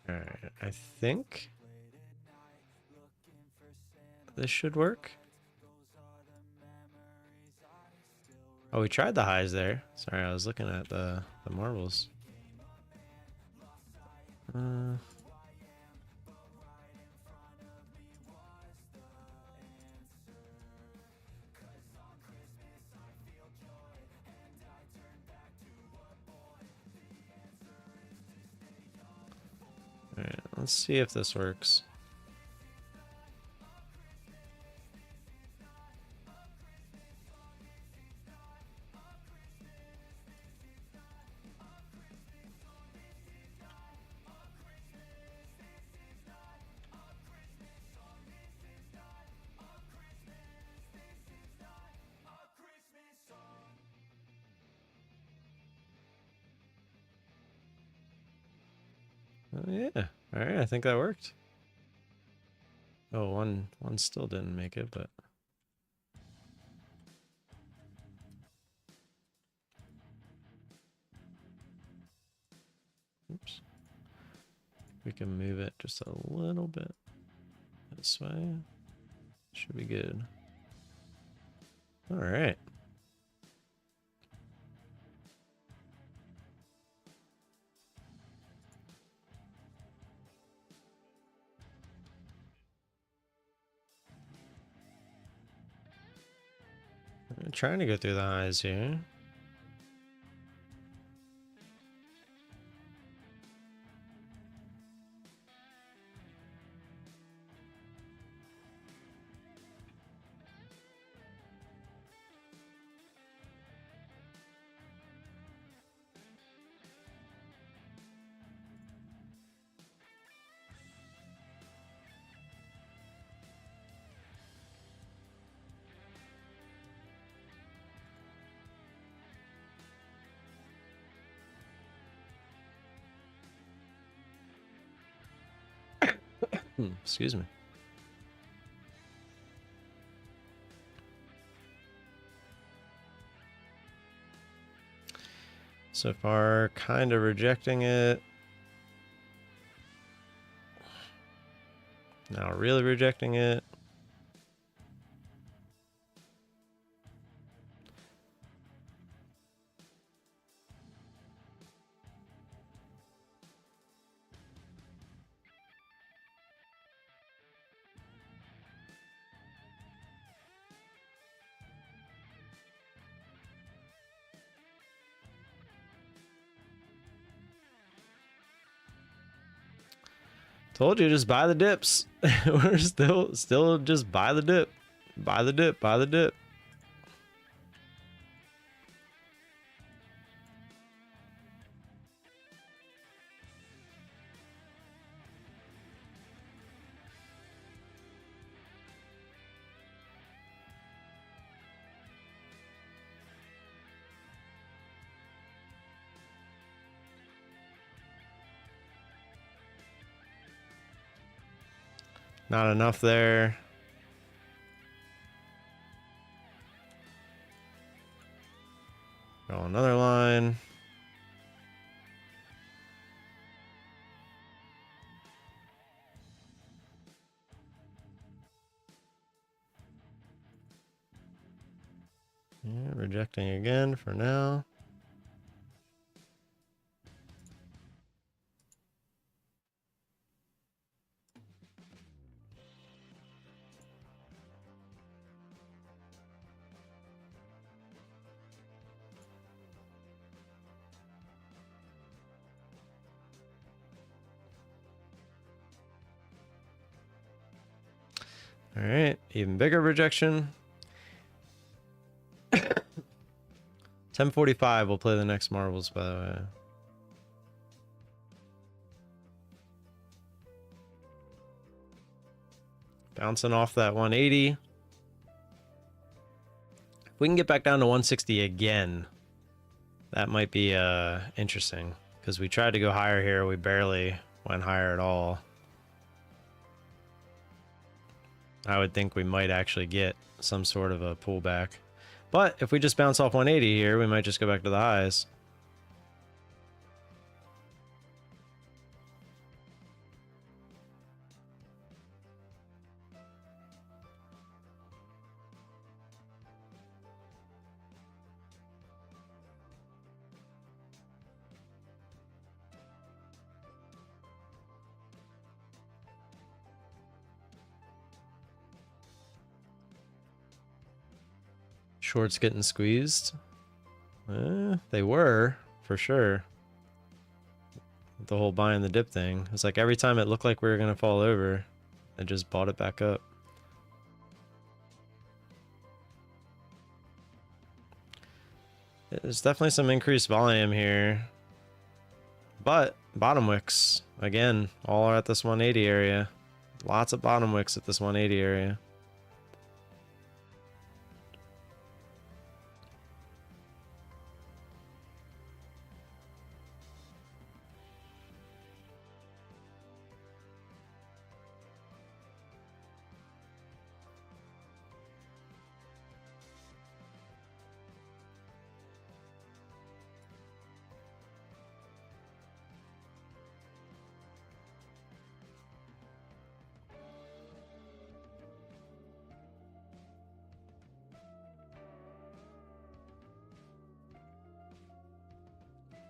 Alright, I think this should work. Oh, we tried the highs there. Sorry, I was looking at the marbles. Alright, let's see if this works. Oh, yeah. All right. I think that worked. Oh, one still didn't make it, but. Oops. We can move it just a little bit this way. Should be good. All right. I'm trying to go through the highs here. Excuse me. So far, kind of rejecting it. Now really rejecting it. Told you, just buy the dips. We're still just buy the dip. Buy the dip, buy the dip. Not enough there. Go another line. Yeah, rejecting again for now. All right, even bigger rejection. 10:45. We'll play the next marbles, by the way. Bouncing off that 180. If we can get back down to 160 again, that might be interesting, because we tried to go higher here. We barely went higher at all. I would think we might actually get some sort of a pullback. But if we just bounce off 180 here, we might just go back to the highs. Shorts getting squeezed. They were, for sure. The whole buying the dip thing. It's like every time it looked like we were going to fall over, I just bought it back up. There's definitely some increased volume here. But bottom wicks, again, all are at this 180 area. Lots of bottom wicks at this 180 area.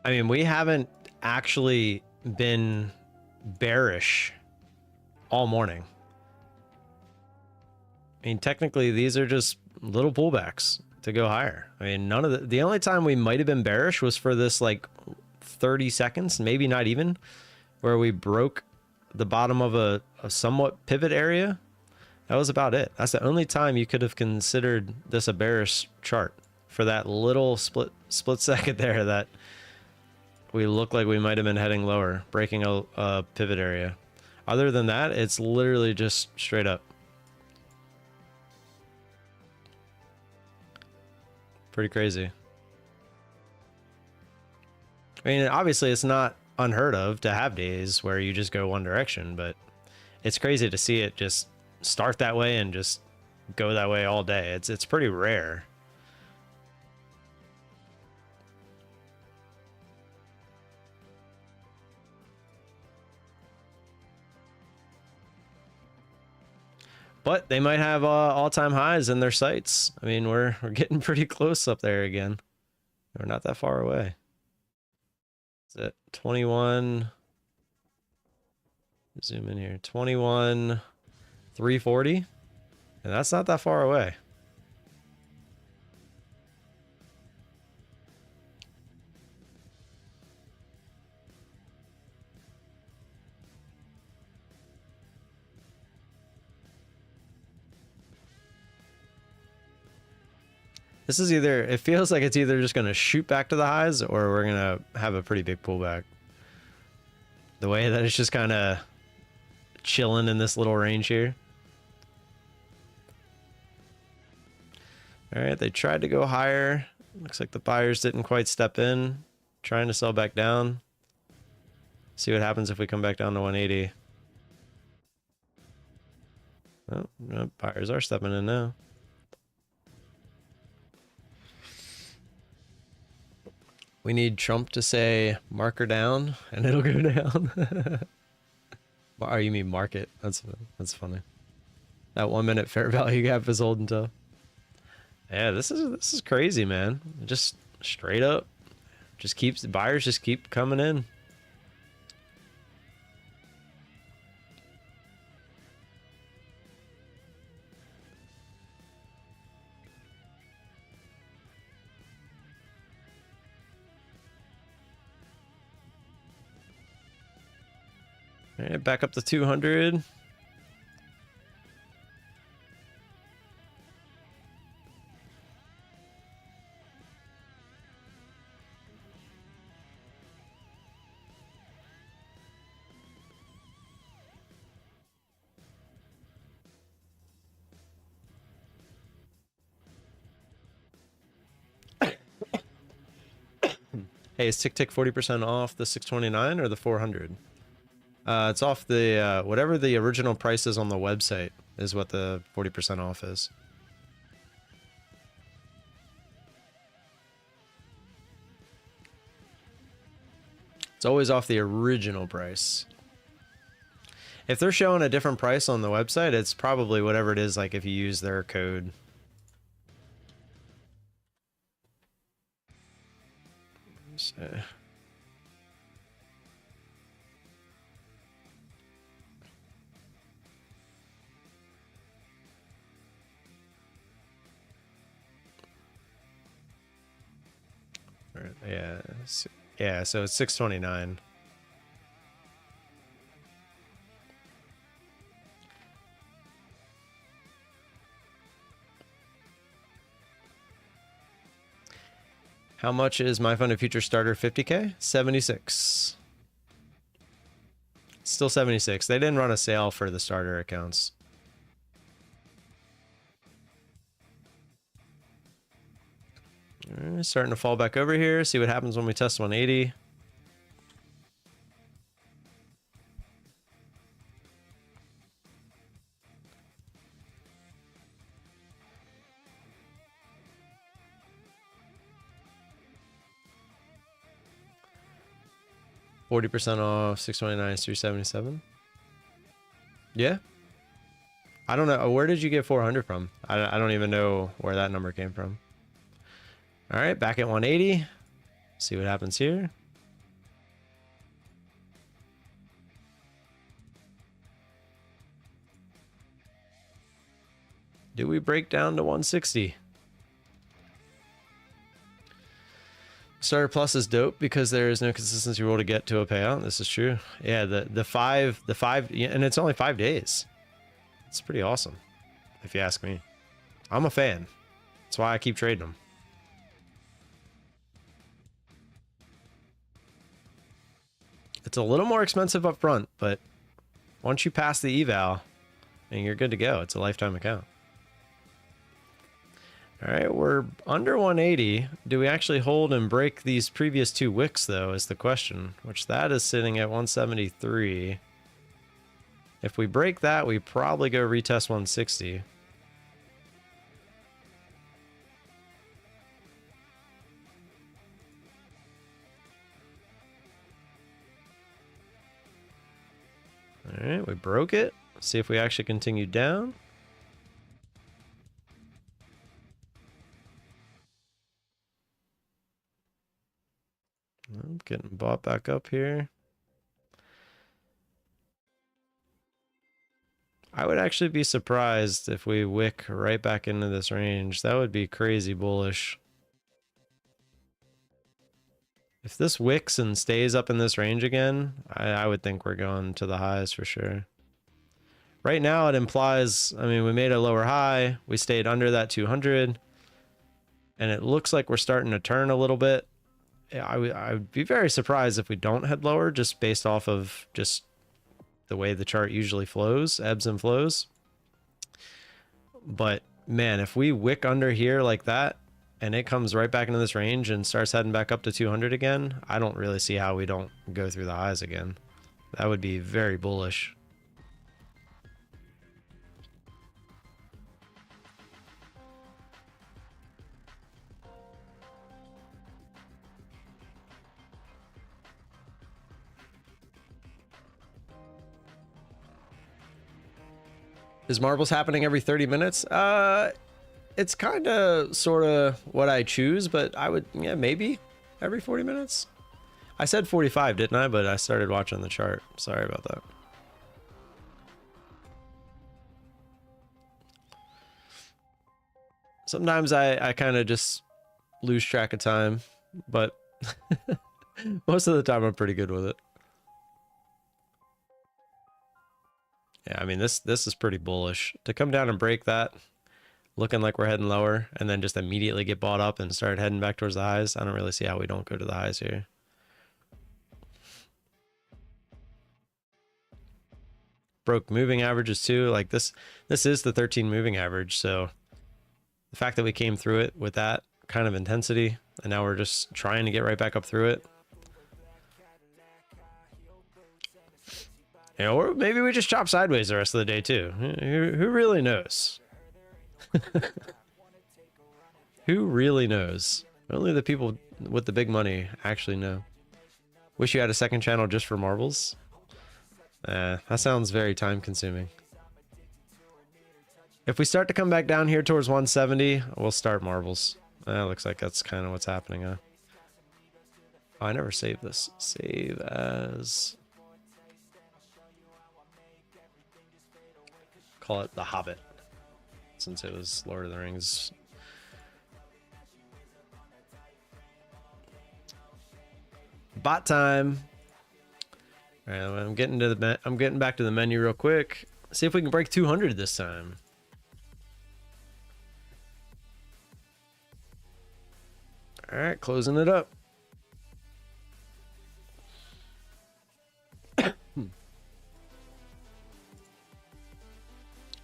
I mean, we haven't actually been bearish all morning. I mean, technically, these are just little pullbacks to go higher. I mean, none of the only time we might have been bearish was for this like 30 seconds, maybe not even, where we broke the bottom of a somewhat pivot area. That was about it. That's the only time you could have considered this a bearish chart, for that little split second there that we look like we might have been heading lower, breaking a pivot area. Other than that, it's literally just straight up. Pretty crazy. I mean, obviously it's not unheard of to have days where you just go one direction, but it's crazy to see it just start that way and just go that way all day. It's pretty rare. But they might have all-time highs in their sights. I mean, we're getting pretty close up there again. We're not that far away. Is it 21? Zoom in here. 21, 340. And that's not that far away. This is either, it feels like it's either just going to shoot back to the highs or we're going to have a pretty big pullback. The way that it's just kind of chilling in this little range here. All right, they tried to go higher. Looks like the buyers didn't quite step in. Trying to sell back down. See what happens if we come back down to 180. Oh, no, buyers are stepping in now. We need Trump to say marker down and it'll go down. Oh, you mean market? That's funny. That 1 minute fair value gap is holding tough. Yeah, this is crazy, man. Just straight up, just keeps buyers just keep coming in. All right, back up to 200. Hey, is Tick 40% off the 629 or the 400? It's off the whatever the original price is on the website is what the 40% off is. It's always off the original price. If they're showing a different price on the website, it's probably whatever it is, like if you use their code. So. Yeah, so it's 629. How much is my funded future starter 50K? 76. Still 76. They didn't run a sale for the starter accounts. All right, starting to fall back over here. See what happens when we test 180. %40 off 629 is 377. Yeah. I don't know. Where did you get 400 from? I don't even know where that number came from. All right, back at 180. See what happens here. Do we break down to 160? Starter Plus is dope because there is no consistency rule to get to a payout. This is true. Yeah, the five, yeah, and it's only 5 days. It's pretty awesome, if you ask me. I'm a fan. That's why I keep trading them. It's a little more expensive up front, but once you pass the eval, and you're good to go. It's a lifetime account. All right, we're under 180. Do we actually hold and break these previous 2 wicks, though, is the question, which that is sitting at 173. If we break that, we probably go retest 160. All right, we broke it. See if we actually continue down. I'm getting bought back up here. I would actually be surprised if we wick right back into this range. That would be crazy bullish. If this wicks and stays up in this range again, I would think we're going to the highs for sure. Right now it implies, I mean, we made a lower high, we stayed under that 200, and it looks like we're starting to turn a little bit. I would be very surprised if we don't head lower, just based off of just the way the chart usually flows, ebbs and flows. But man, if we wick under here like that, and it comes right back into this range and starts heading back up to 200 again, I don't really see how we don't go through the highs again. That would be very bullish. Is marbles happening every 30 minutes? It's kind of sort of what I choose, but I would, yeah, maybe every 40 minutes. I said 45, didn't I? But I started watching the chart. Sorry about that. Sometimes I kind of just lose track of time, but most of the time I'm pretty good with it. Yeah, I mean, this is pretty bullish. To come down and break that, looking like we're heading lower, and then just immediately get bought up and start heading back towards the highs, I don't really see how we don't go to the highs here. Broke moving averages too. Like this is the 13 moving average, so the fact that we came through it with that kind of intensity, and now we're just trying to get right back up through it. You know, or maybe we just chop sideways the rest of the day too. Who really knows? Who really knows? Only the people with the big money actually know. Wish you had a second channel just for marbles. That sounds very time consuming. If we start to come back down here towards 170, we'll start marbles. Looks like that's kind of what's happening, huh? Oh, I never saved this. Save as... Call it The Hobbit, since it was Lord of the Rings. Bot time. All right, I'm getting back to the menu real quick. See if we can break 200 this time. All right, closing it up.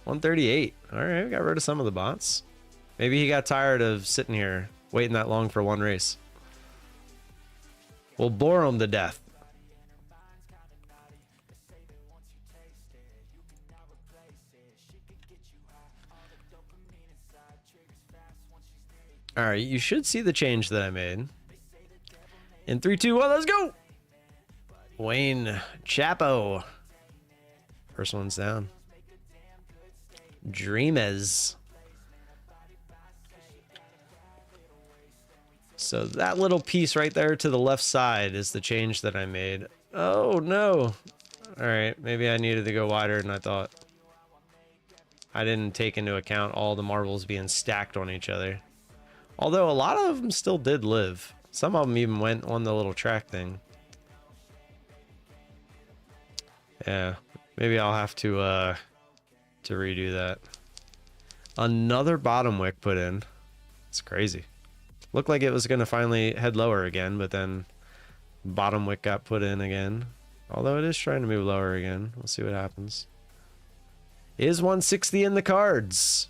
138. All right, we got rid of some of the bots. Maybe he got tired of sitting here waiting that long for one race. We'll bore him to death. All right, you should see the change that I made. In 3, 2, 1, let's go. Wayne Chapo. First one's down. Dreamers. So that little piece right there to the left side is the change that I made. Oh no. All right, maybe I needed to go wider than I thought. I didn't take into account all the marbles being stacked on each other. Although a lot of them still did live. Some of them even went on the little track thing. Yeah, maybe I'll have to redo that. Another bottom wick put in. It's crazy. Looked like it was going to finally head lower again, but then bottom wick got put in again. Although it is trying to move lower again. We'll see what happens. Is 160 in the cards?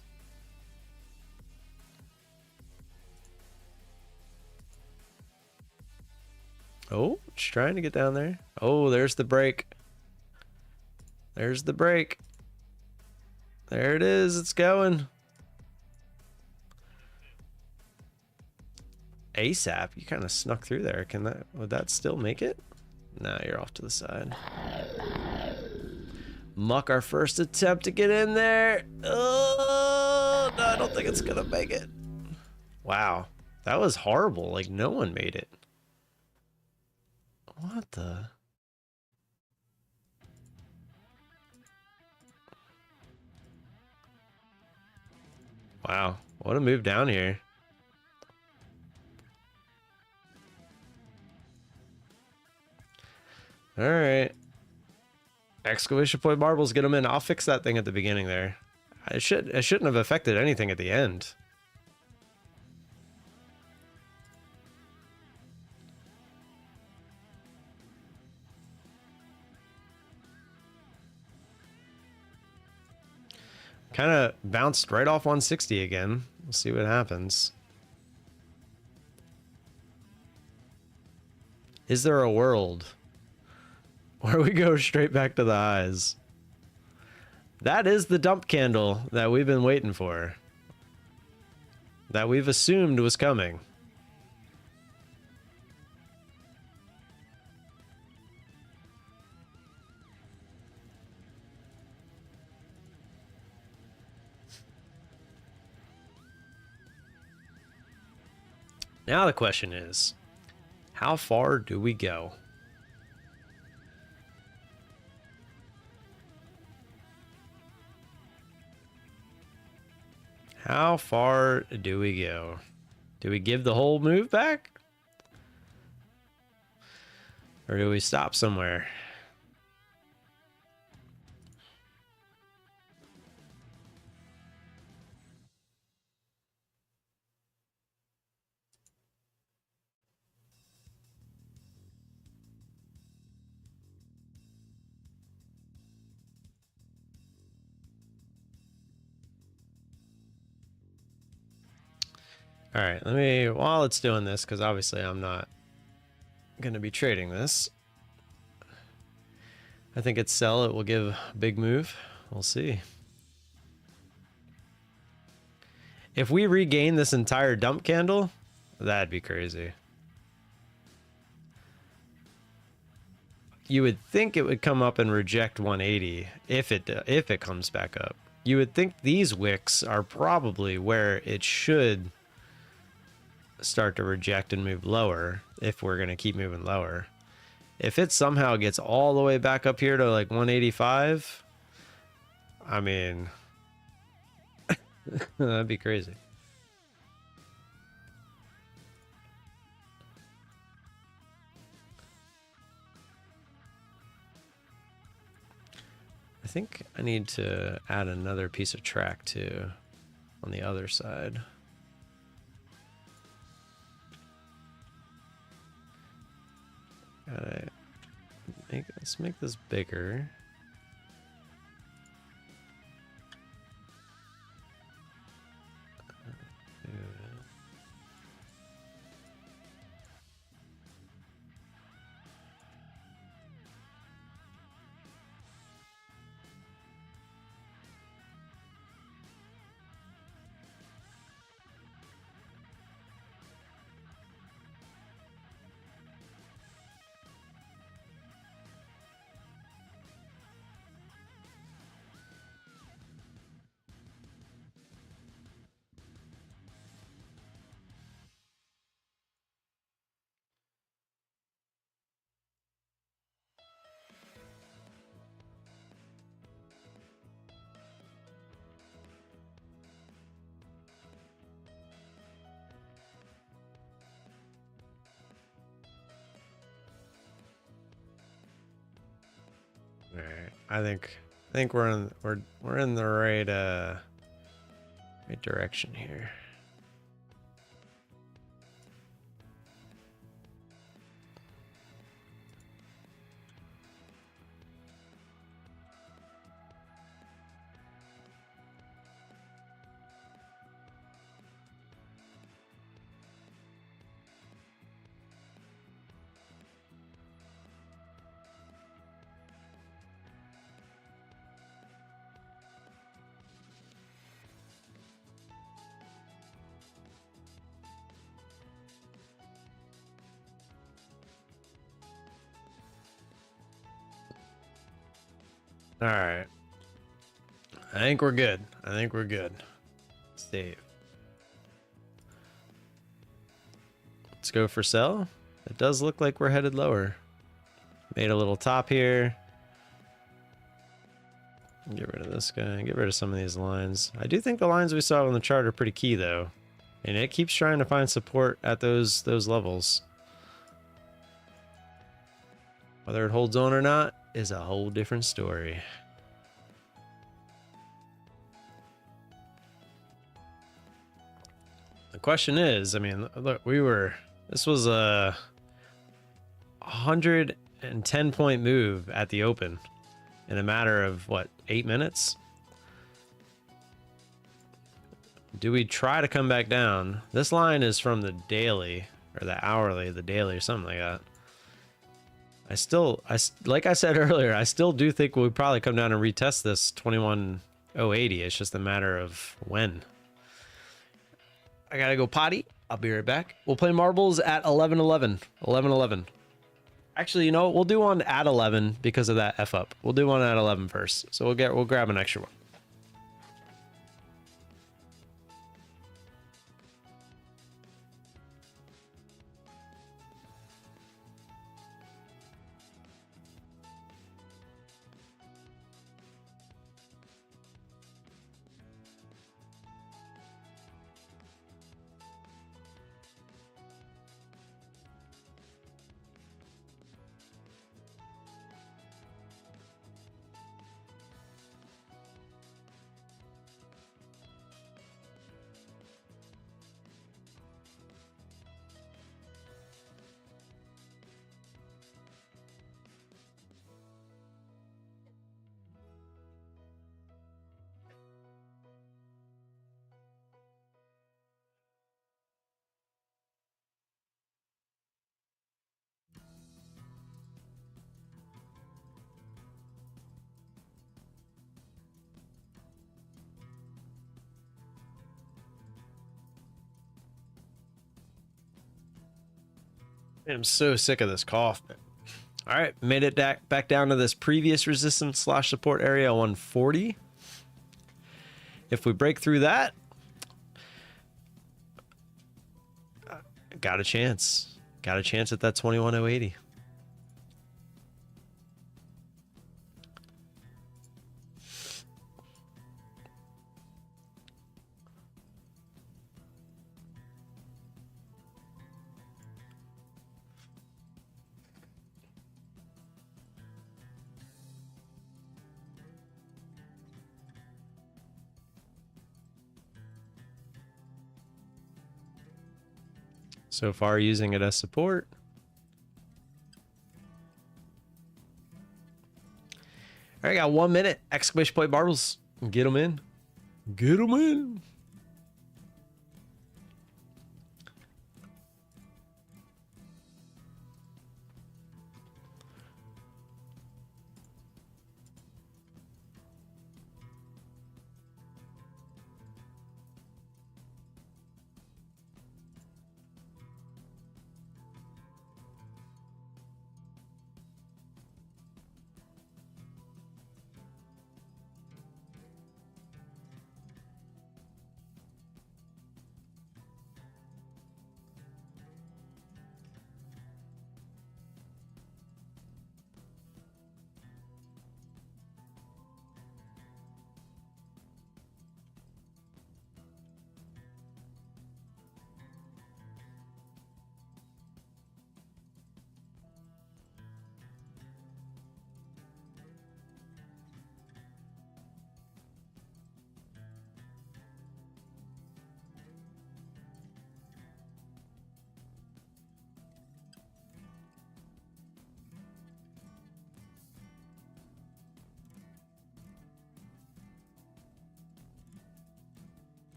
Oh, it's trying to get down there. Oh, there's the break. There's the break. There it is. It's going. ASAP. You kind of snuck through there. Would that still make it? Nah, you're off to the side. Muck our first attempt to get in there. Oh, no, I don't think it's gonna make it. Wow. That was horrible. Like, no one made it. What the? Wow. What a move down here. All right. Excavation point marbles, get them in. I'll fix that thing at the beginning there. It shouldn't have affected anything at the end. Kind of bounced right off 160 again. We'll see what happens. Is there a world where we go straight back to the highs? That is the dump candle that we've been waiting for. That we've assumed was coming. Now the question is, how far do we go? How far do we go? Do we give the whole move back? Or do we stop somewhere? All right, let me, while it's doing this, because obviously I'm not going to be trading this. I think it's sell, it will give a big move. We'll see. If we regain this entire dump candle, that'd be crazy. You would think it would come up and reject 180 if it comes back up. You would think these wicks are probably where it should start to reject and move lower if we're going to keep moving lower. If it somehow gets all the way back up here to like 185, I mean, that'd be crazy. I think I need to add another piece of track too on the other side. Let's make this bigger. All right. I think we're in the right direction here. All right. I think we're good. I think we're good. Save. Let's go for sell. It does look like we're headed lower. Made a little top here. Get rid of this guy. Get rid of some of these lines. I do think the lines we saw on the chart are pretty key though. And it keeps trying to find support at those levels. Whether it holds on or not is a whole different story. The question is, I mean, look, this was a 110-point move at the open in a matter of, what, 8 minutes? Do we try to come back down? This line is from the daily, or the hourly, the daily, or something like that. Like I said earlier, I still do think we'll probably come down and retest this 21,080. It's just a matter of when. I gotta go potty. I'll be right back. We'll play marbles at 11:11. 11:11. Actually, you know what? We'll do one at 11 because of that F up. We'll do one at 11 first. So we'll grab an extra one. I'm so sick of this cough. All right, made it back down to this previous resistance / support area 140. If we break through that, got a chance. Got a chance at that 21,080. So far using it as support. All right, got 1 minute. Exclamation point marbles. Get them in. Get them in.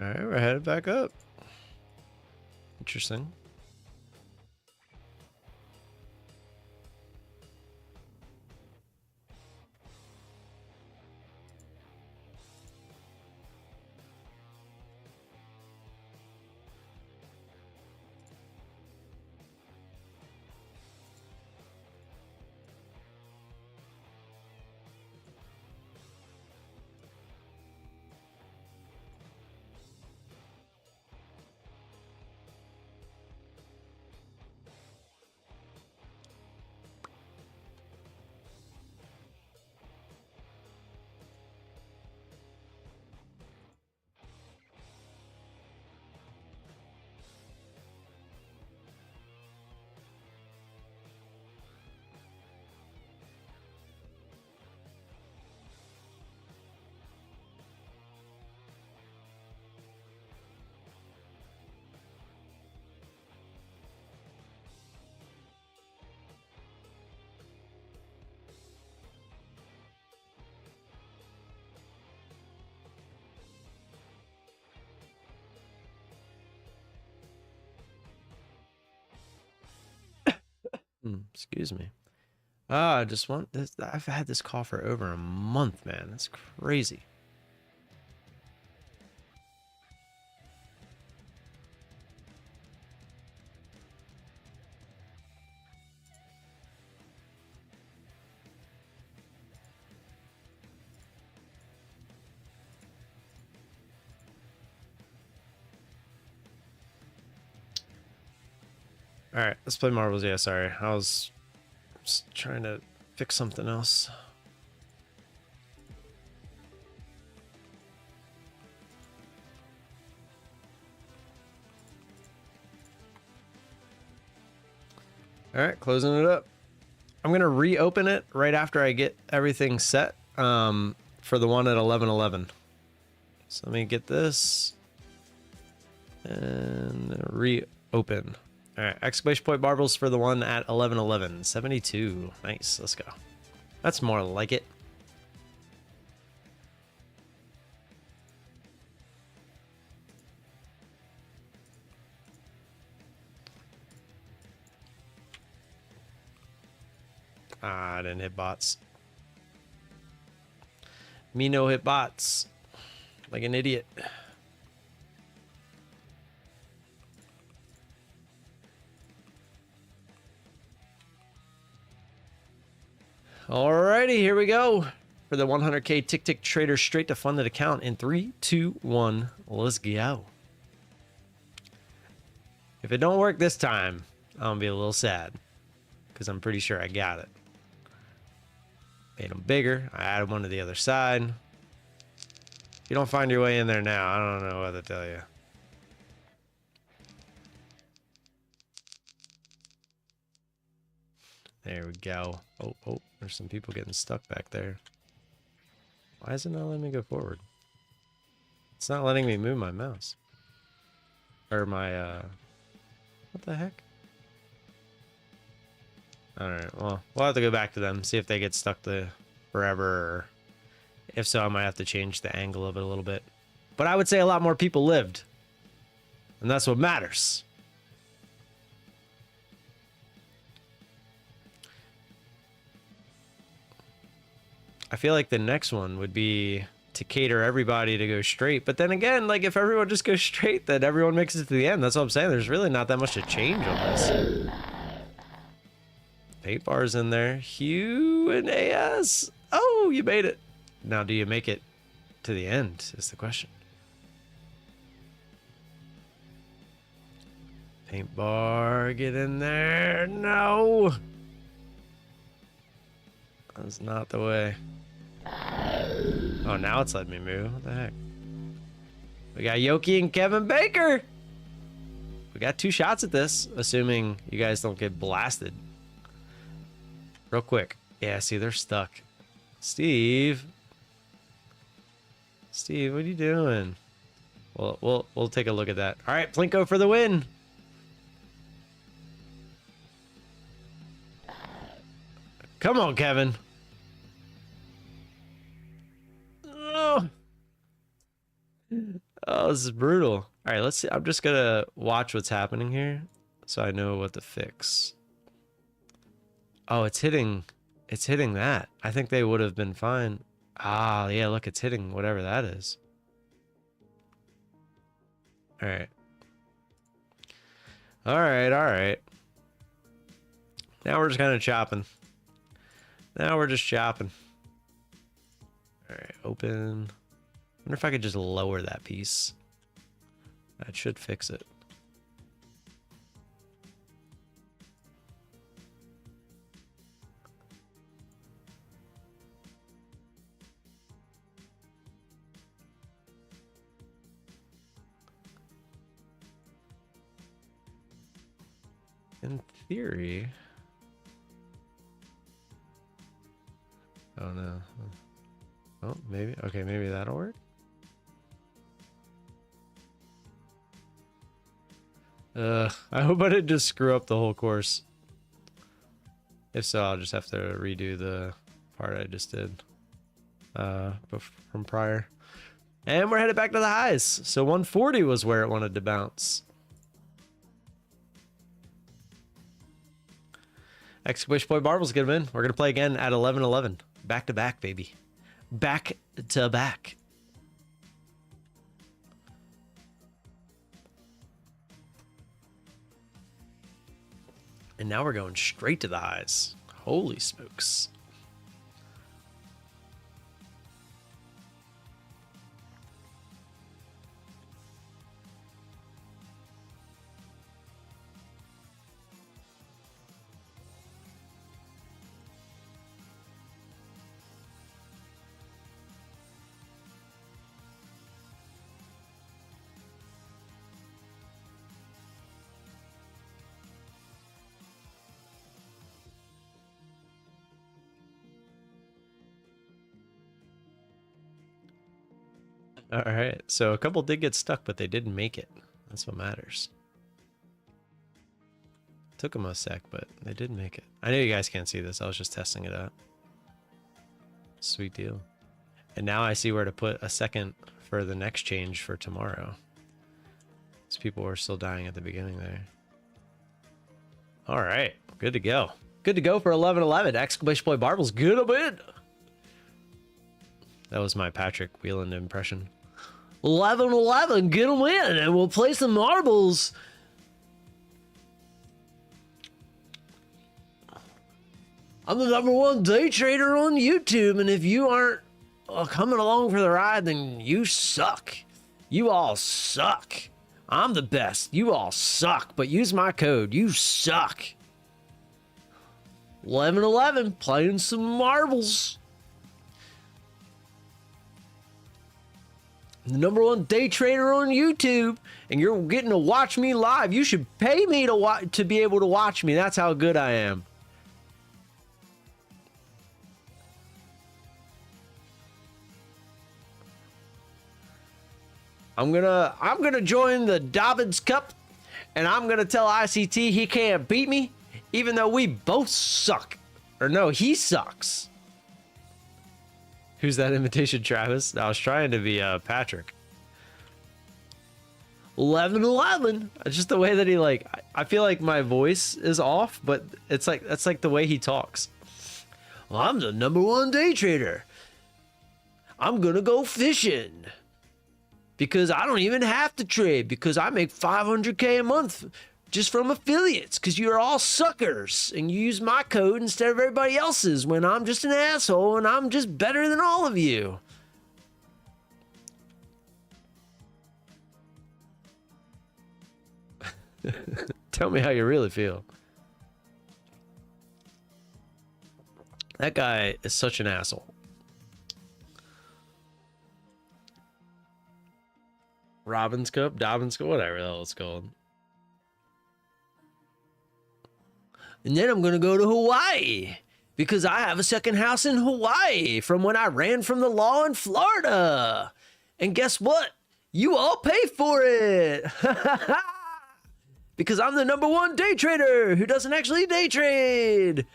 All right, we're headed back up. Interesting. Excuse me. Ah, I just want this. I've had this cough for over a month, man. That's crazy. All right, let's play marbles. Yeah, sorry. I was just trying to fix something else. All right, closing it up. I'm going to reopen it right after I get everything set for the one at 11:11. So let me get this and reopen. All right, exclamation point marbles for the one at 11:11. 72. Nice, let's go. That's more like it. Ah, I didn't hit bots. Me no hit bots. Like an idiot. Alrighty, here we go. For the 100K Tick Tick Trader straight to funded account in 3, 2, 1. Let's go. If it don't work this time, I'm gonna be a little sad. Because I'm pretty sure I got it. Made them bigger. I added one to the other side. If you don't find your way in there now, I don't know what to tell you. There we go. Oh, there's some people getting stuck back there. Why is it not letting me go forward? It's not letting me move my mouse. Or my, what the heck? Alright, well, we'll have to go back to them, see if they get stuck to forever, or if so, I might have to change the angle of it a little bit. But I would say a lot more people lived. And that's what matters. I feel like the next one would be to cater everybody to go straight. But then again, like if everyone just goes straight, then everyone makes it to the end. That's what I'm saying. There's really not that much to change on this. 8 bars in there. Hugh and AS. Oh, you made it. Now, do you make it to the end is the question. Paint bar, get in there. No. That's not the way. Oh, now it's letting me move. What the heck? We got Yoki and Kevin Baker. We got 2 shots at this, assuming you guys don't get blasted. Real quick. Yeah, see, they're stuck. Steve. Steve, what are you doing? Well, we'll take a look at that. All right, Plinko for the win. Come on, Kevin. Oh. Oh, this is brutal. All right, let's see. I'm just gonna watch what's happening here so I know what to fix. Oh, it's hitting that. I think they would have been fine. Ah, yeah, look, it's hitting whatever that is. All right. All right, all right. Now we're just kind of chopping. Now we're just chopping. All right, open. I wonder if I could just lower that piece. That should fix it. In theory. Oh no. Oh, maybe. Okay, maybe that'll work. I hope I didn't just screw up the whole course. If so, I'll just have to redo the part I just did from prior. And we're headed back to the highs. So 140 was where it wanted to bounce. Exclamation point Barbel's gonna win. We're gonna play again at 11:11. Back to back, baby. Back to back. And now we're going straight to the highs. Holy smokes. All right, so a couple did get stuck, but they didn't make it. That's what matters. Took them a sec, but they did make it. I know you guys can't see this. I was just testing it out. Sweet deal. And now I see where to put a second for the next change for tomorrow. These people were still dying at the beginning there. All right, good to go. Good to go for 11:11. Exclamation point Barbel's good a bit. That was my Patrick Wheeland impression. 11:11, get them in, and we'll play some marbles. I'm the #1 day trader on YouTube, and if you aren't coming along for the ride, then you suck. You all suck. I'm the best. You all suck, but use my code. You suck. 11:11, playing some marbles. The #1 day trader on YouTube, and you're getting to watch me live. You should pay me to be able to watch me. That's how good I am. I'm gonna join the Dobbins Cup, and I'm gonna tell ICT he can't beat me, even though we both suck. Or no, he sucks. Who's that imitation, Travis? I was trying to be Patrick. 11:11. It's just the way that he I feel like my voice is off, but it's like that's like the way he talks. Well, I'm the #1 day trader. I'm gonna go fishing because I don't even have to trade because I make 500K a month just from affiliates because you're all suckers and you use my code instead of everybody else's when I'm just an asshole and I'm just better than all of you. Tell me how you really feel. That guy is such an asshole. Dobbins Cup, whatever the hell it's called. And then I'm going to go to Hawaii because I have a second house in Hawaii from when I ran from the law in Florida. And guess what? You all pay for it. Because I'm the #1 day trader who doesn't actually day trade.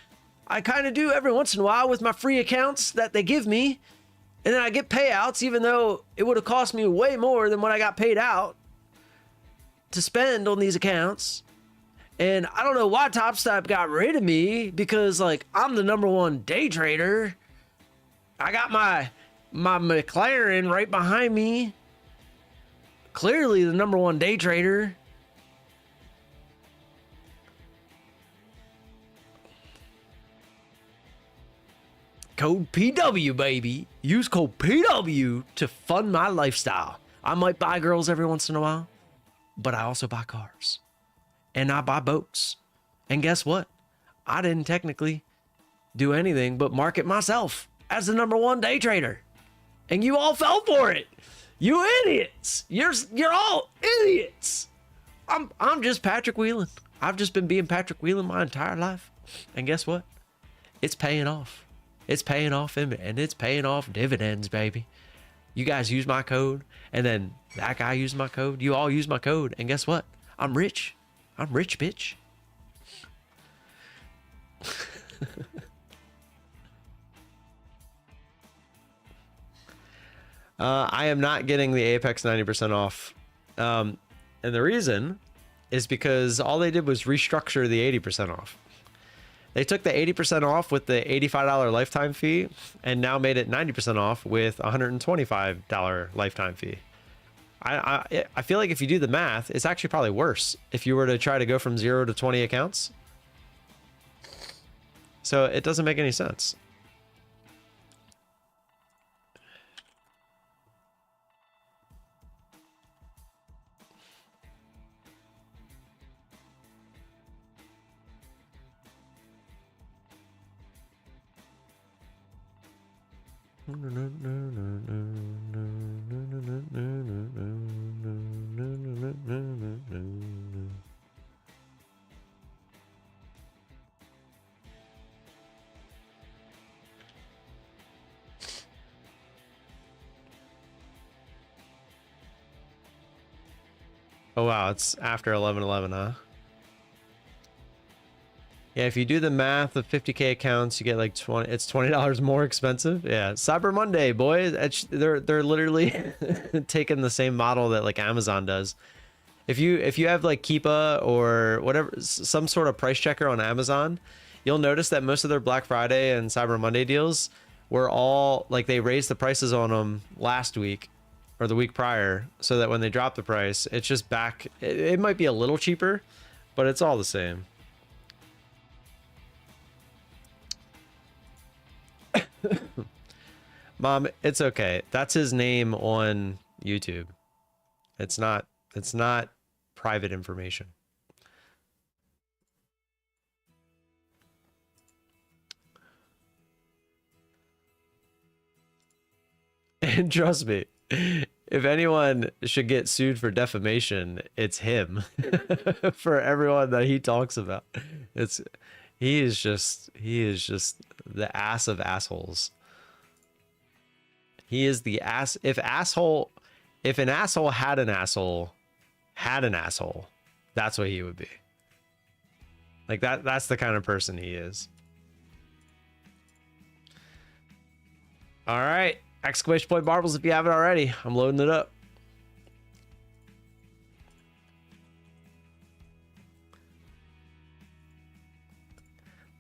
I kind of do every once in a while with my free accounts that they give me. And then I get payouts, even though it would have cost me way more than what I got paid out to spend on these accounts. And I don't know why TopStep got rid of me, because like I'm the #1 day trader. I got my McLaren right behind me. Clearly the #1 day trader. Code PW, baby. Use code PW to fund my lifestyle. I might buy girls every once in a while, but I also buy cars. And I buy boats. And guess what? I didn't technically do anything but market myself as the #1 day trader. And you all fell for it. You idiots. You're all idiots. I'm just Patrick Whelan. I've just been being Patrick Whelan my entire life. And guess what? It's paying off. It's paying off, and it's paying off dividends, baby. You guys use my code, and then that guy used my code. You all use my code, and guess what? I'm rich. I'm rich, bitch. I am not getting the Apex 90% off. And the reason is because all they did was restructure the 80% off. They took the 80% off with the $85 lifetime fee and now made it 90% off with $125 lifetime fee. I feel like if you do the math, it's actually probably worse if you were to try to go from 0 to 20 accounts. So it doesn't make any sense. Oh wow, it's after 11/11, huh? Yeah, if you do the math of 50K accounts, you get like 20. It's $20 more expensive. Yeah, Cyber Monday, boys. They're literally taking the same model that like Amazon does. If you have like Keepa or whatever, some sort of price checker on Amazon, you'll notice that most of their Black Friday and Cyber Monday deals were all like they raised the prices on them last week or the week prior, so that when they drop the price, it's just back. It might be a little cheaper, but it's all the same. Mom, it's okay. That's his name on YouTube. It's not private information. And trust me, if anyone should get sued for defamation, it's him. For everyone that he talks about. He is just the ass of assholes. He is the ass. If an asshole had an asshole, that's what he would be. Like that's the kind of person he is. All right. Exclamation point marbles if you haven't already. I'm loading it up.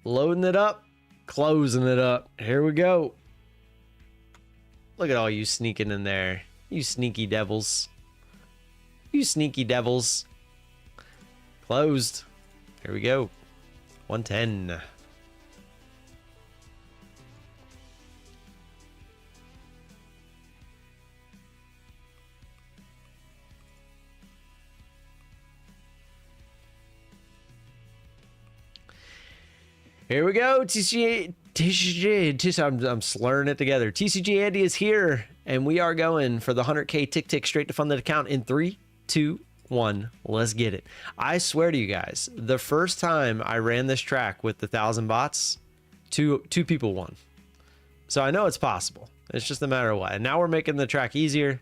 Loading it up, closing it up. Here we go. Look at all you sneaking in there. You sneaky devils. You sneaky devils. Closed. Here we go. 110. Here we go. I'm slurring it together. TCG Andy is here, and we are going for the 100K tick straight to funded account in 3, 2, 1. Let's get it. I swear to you guys, the first time I ran this track with the 1,000 bots, two people won. So I know it's possible. It's just a matter of what. And now we're making the track easier.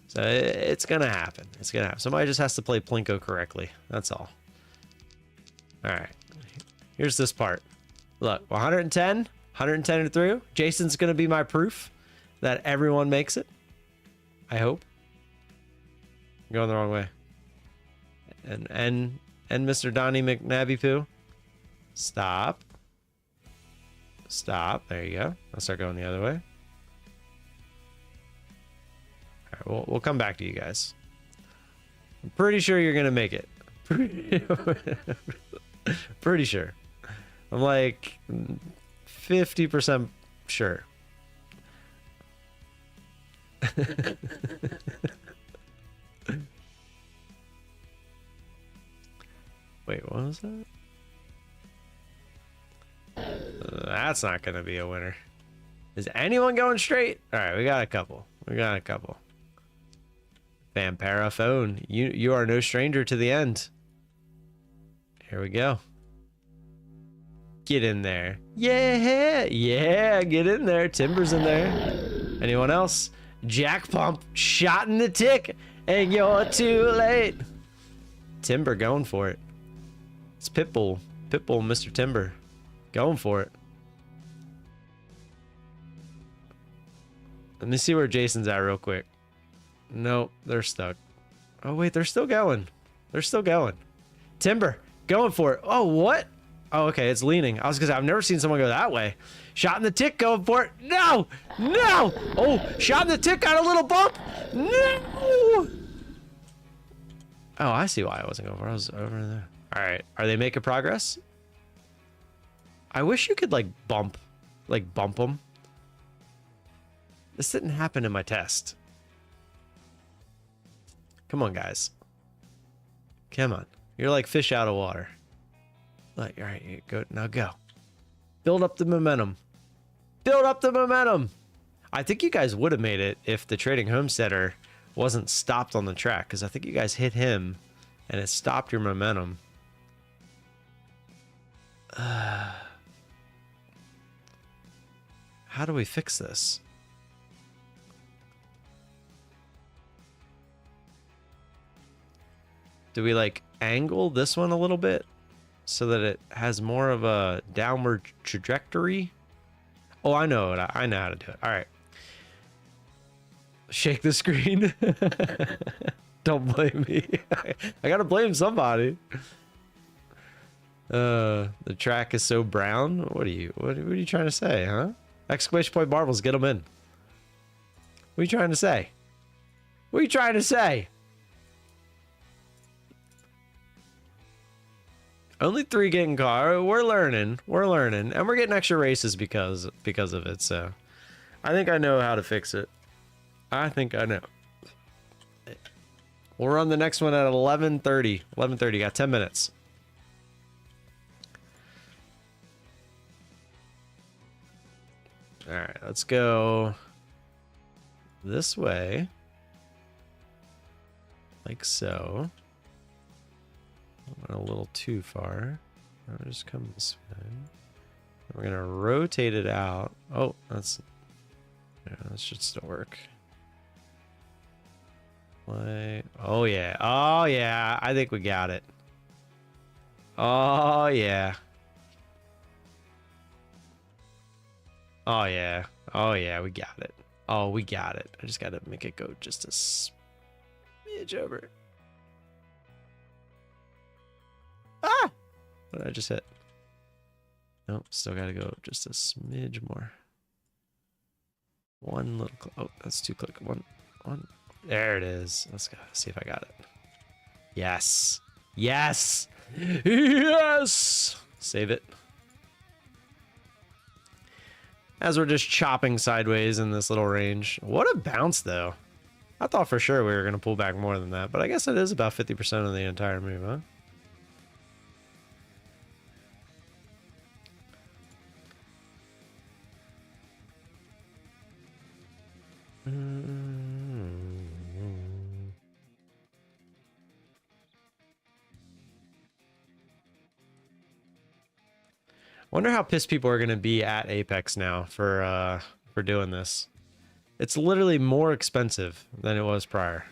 So it's going to happen. It's going to happen. Somebody just has to play Plinko correctly. That's all. All right. Here's this part. Look, 110 through. Jason's going to be my proof that everyone makes it. I hope. I'm going the wrong way. And Mr. Donnie McNabby Poo. Stop. Stop. There you go. I'll start going the other way. All right, we'll come back to you guys. I'm pretty sure you're gonna make it. Pretty sure. I'm like 50% sure. Wait, what was that? That's not gonna be a winner. Is anyone going straight? All right, we got a couple. We got a couple. Vampira phone. You are no stranger to the end. Here we go. Get in there. Yeah, yeah, get in there. Timber's in there. Anyone else? Jack Pump shot in the tick, and you're too late. Timber going for it. It's Pitbull. Pitbull, Mr. Timber. Going for it. Let me see where Jason's at real quick. Nope, they're stuck. Oh, wait, they're still going. They're still going. Timber, going for it. Oh, what? Oh, okay, it's leaning. I was gonna say, I've never seen someone go that way. Shot in the tick, going for it. No! No! Oh, shot in the tick, got a little bump. No! Oh, I see why I wasn't going for it. I was over there. All right, are they making progress? I wish you could, like, bump them. This didn't happen in my test. Come on, guys. Come on. You're like fish out of water. Like, all right, go now. Go. Build up the momentum. Build up the momentum. I think you guys would have made it if the trading homesteader wasn't stopped on the track, because I think you guys hit him, and it stopped your momentum. How do we fix this? Do we like angle this one a little bit so that it has more of a downward trajectory? Oh, I know it. I know how to do it. All right. Shake the screen. Don't blame me. I gotta blame somebody. The track is so brown. What are you trying to say, huh? Exclamation point marbles, get them in. What are you trying to say? What are you trying to say? Only 3 getting caught. We're learning, and we're getting extra races because of it. So, I think I know how to fix it. I think I know. We'll run the next one at 11:30. 11:30. Got 10 minutes. All right, let's go this way, like so. Went a little too far. I'll just come this way. We're gonna rotate it out. Oh, that should still work. Oh yeah. Oh yeah. I think we got it. Oh yeah. Oh yeah. Oh yeah. We got it. Oh, we got it. I just gotta make it go just a smidge over. Ah! What did I just hit? Nope, still gotta go just a smidge more. One little oh, that's too quick. One. There it is. Let's go see if I got it. Yes. Yes. Yes. Save it. As we're just chopping sideways in this little range. What a bounce, though. I thought for sure we were gonna pull back more than that, but I guess it is about 50% of the entire move, huh? Wonder how pissed people are gonna be at Apex now for doing this. It's literally more expensive than it was prior,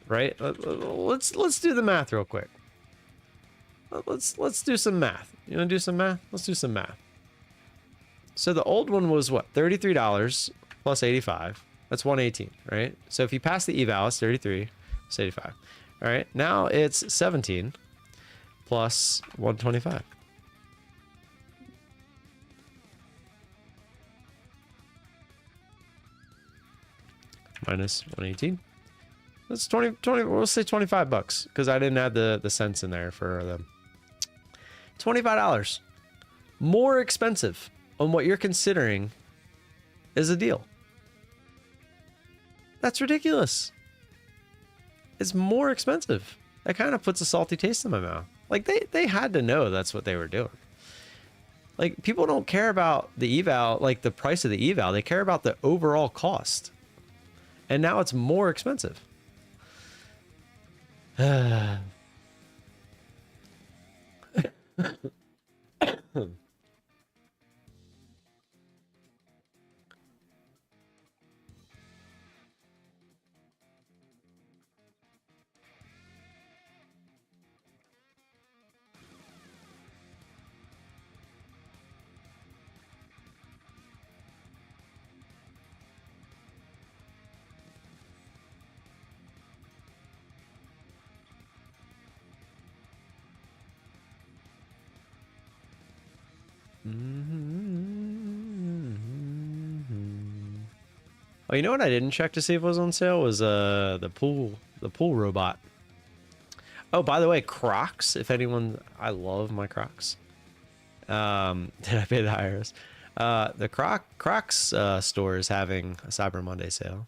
right? Let's do the math real quick. Let's do some math. You wanna do some math? Let's do some math. So the old one was what? $33 plus 85. That's 118, right? So if you pass the eval, it's 33 plus 85. All right, now it's 17 plus 125. Minus 118. That's 20, we'll say 25 bucks because I didn't add the cents in there for them. $25. More expensive on what you're considering is a deal. That's ridiculous. It's more expensive. That kind of puts a salty taste in my mouth. Like they had to know that's what they were doing. Like people don't care about the eval, like the price of the eval. They care about the overall cost. And now it's more expensive. Oh, you know what I didn't check to see if it was on sale was the pool robot. Oh, by the way, Crocs. If anyone, I love my Crocs. Did I pay the IRS? The Crocs store is having a Cyber Monday sale.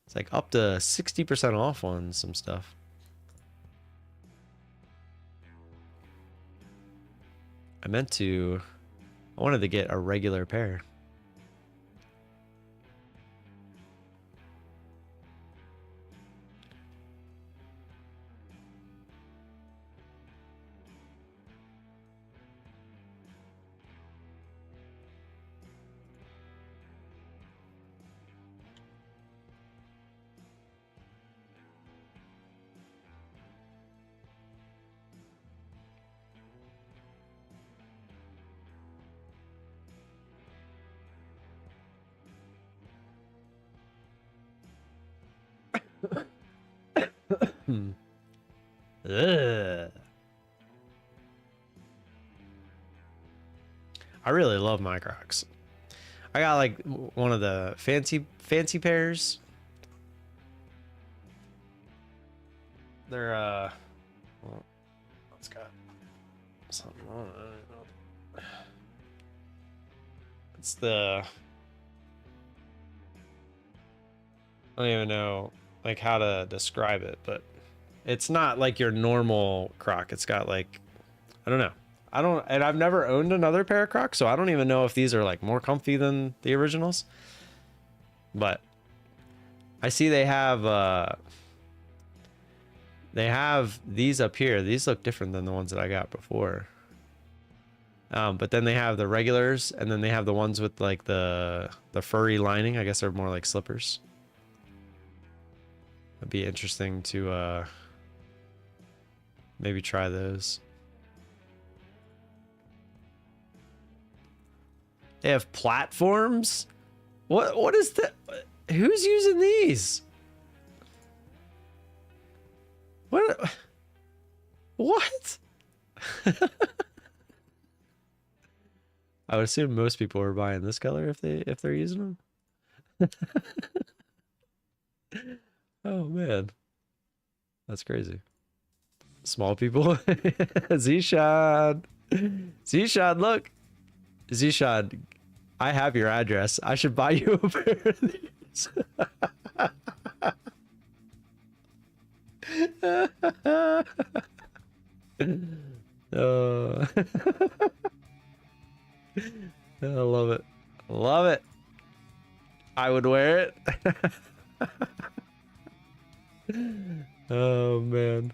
It's like up to 60% off on some stuff. I wanted to get a regular pair. Ugh. I really love my Crocs. I got like one of the fancy pairs. They're well, it's got something on it. I don't know. It's the, I don't even know like how to describe it, but it's not like your normal Croc. It's got like, I don't know. And I've never owned another pair of Crocs, so I don't even know if these are like more comfy than the originals. But I see they have these up here. These look different than the ones that I got before. But then they have the regulars, and then they have the ones with like the furry lining. I guess they're more like slippers. It'd be interesting to maybe try those. They have platforms? What is that? Who's using these? What? I would assume most people are buying this color if they're using them. Oh man. That's crazy. Small people. Zishan, look. Zishan, I have your address. I should buy you a pair of these. Oh. I love it. Love it. I would wear it. Oh man.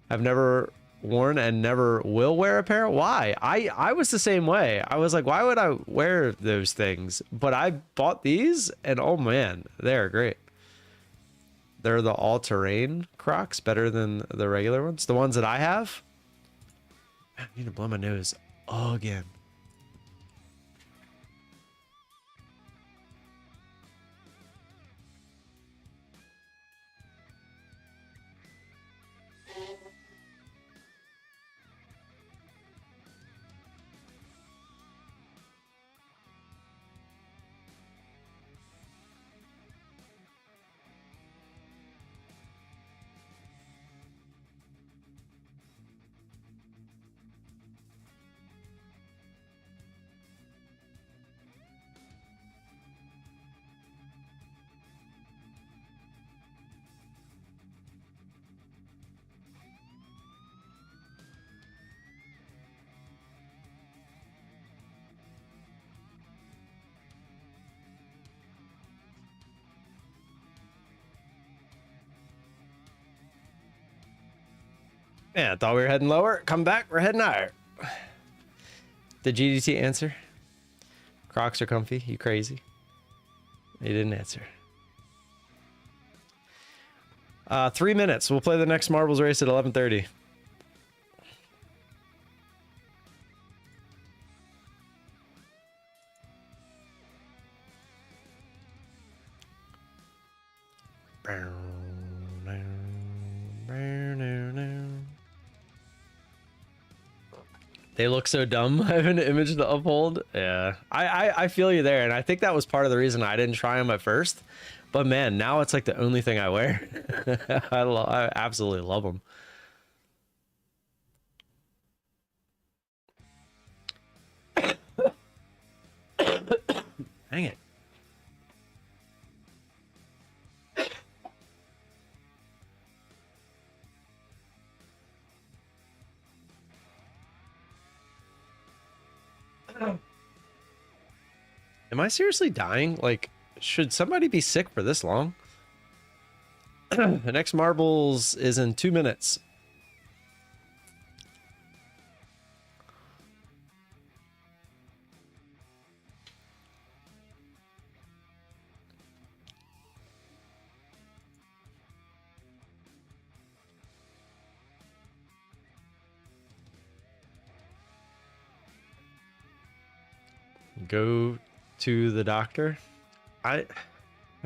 I've never worn and never will wear a pair. Why? I was the same way. I was like, why would I wear those things? But I bought these and oh man, they're great. They're the all-terrain Crocs, better than the regular ones. The ones that I have. I need to blow my nose again. Yeah, I thought we were heading lower. Come back, we're heading higher. Did GDT answer? Crocs are comfy. You crazy? He didn't answer. 3 minutes. We'll play the next marbles race at 11:30. They look so dumb. I have an image to uphold. Yeah, I feel you there, and I think that was part of the reason I didn't try them at first. But man, now it's like the only thing I wear. I absolutely love them. Dang it. Am I seriously dying? Like, should somebody be sick for this long? The next marbles is in 2 minutes. Go to the doctor. I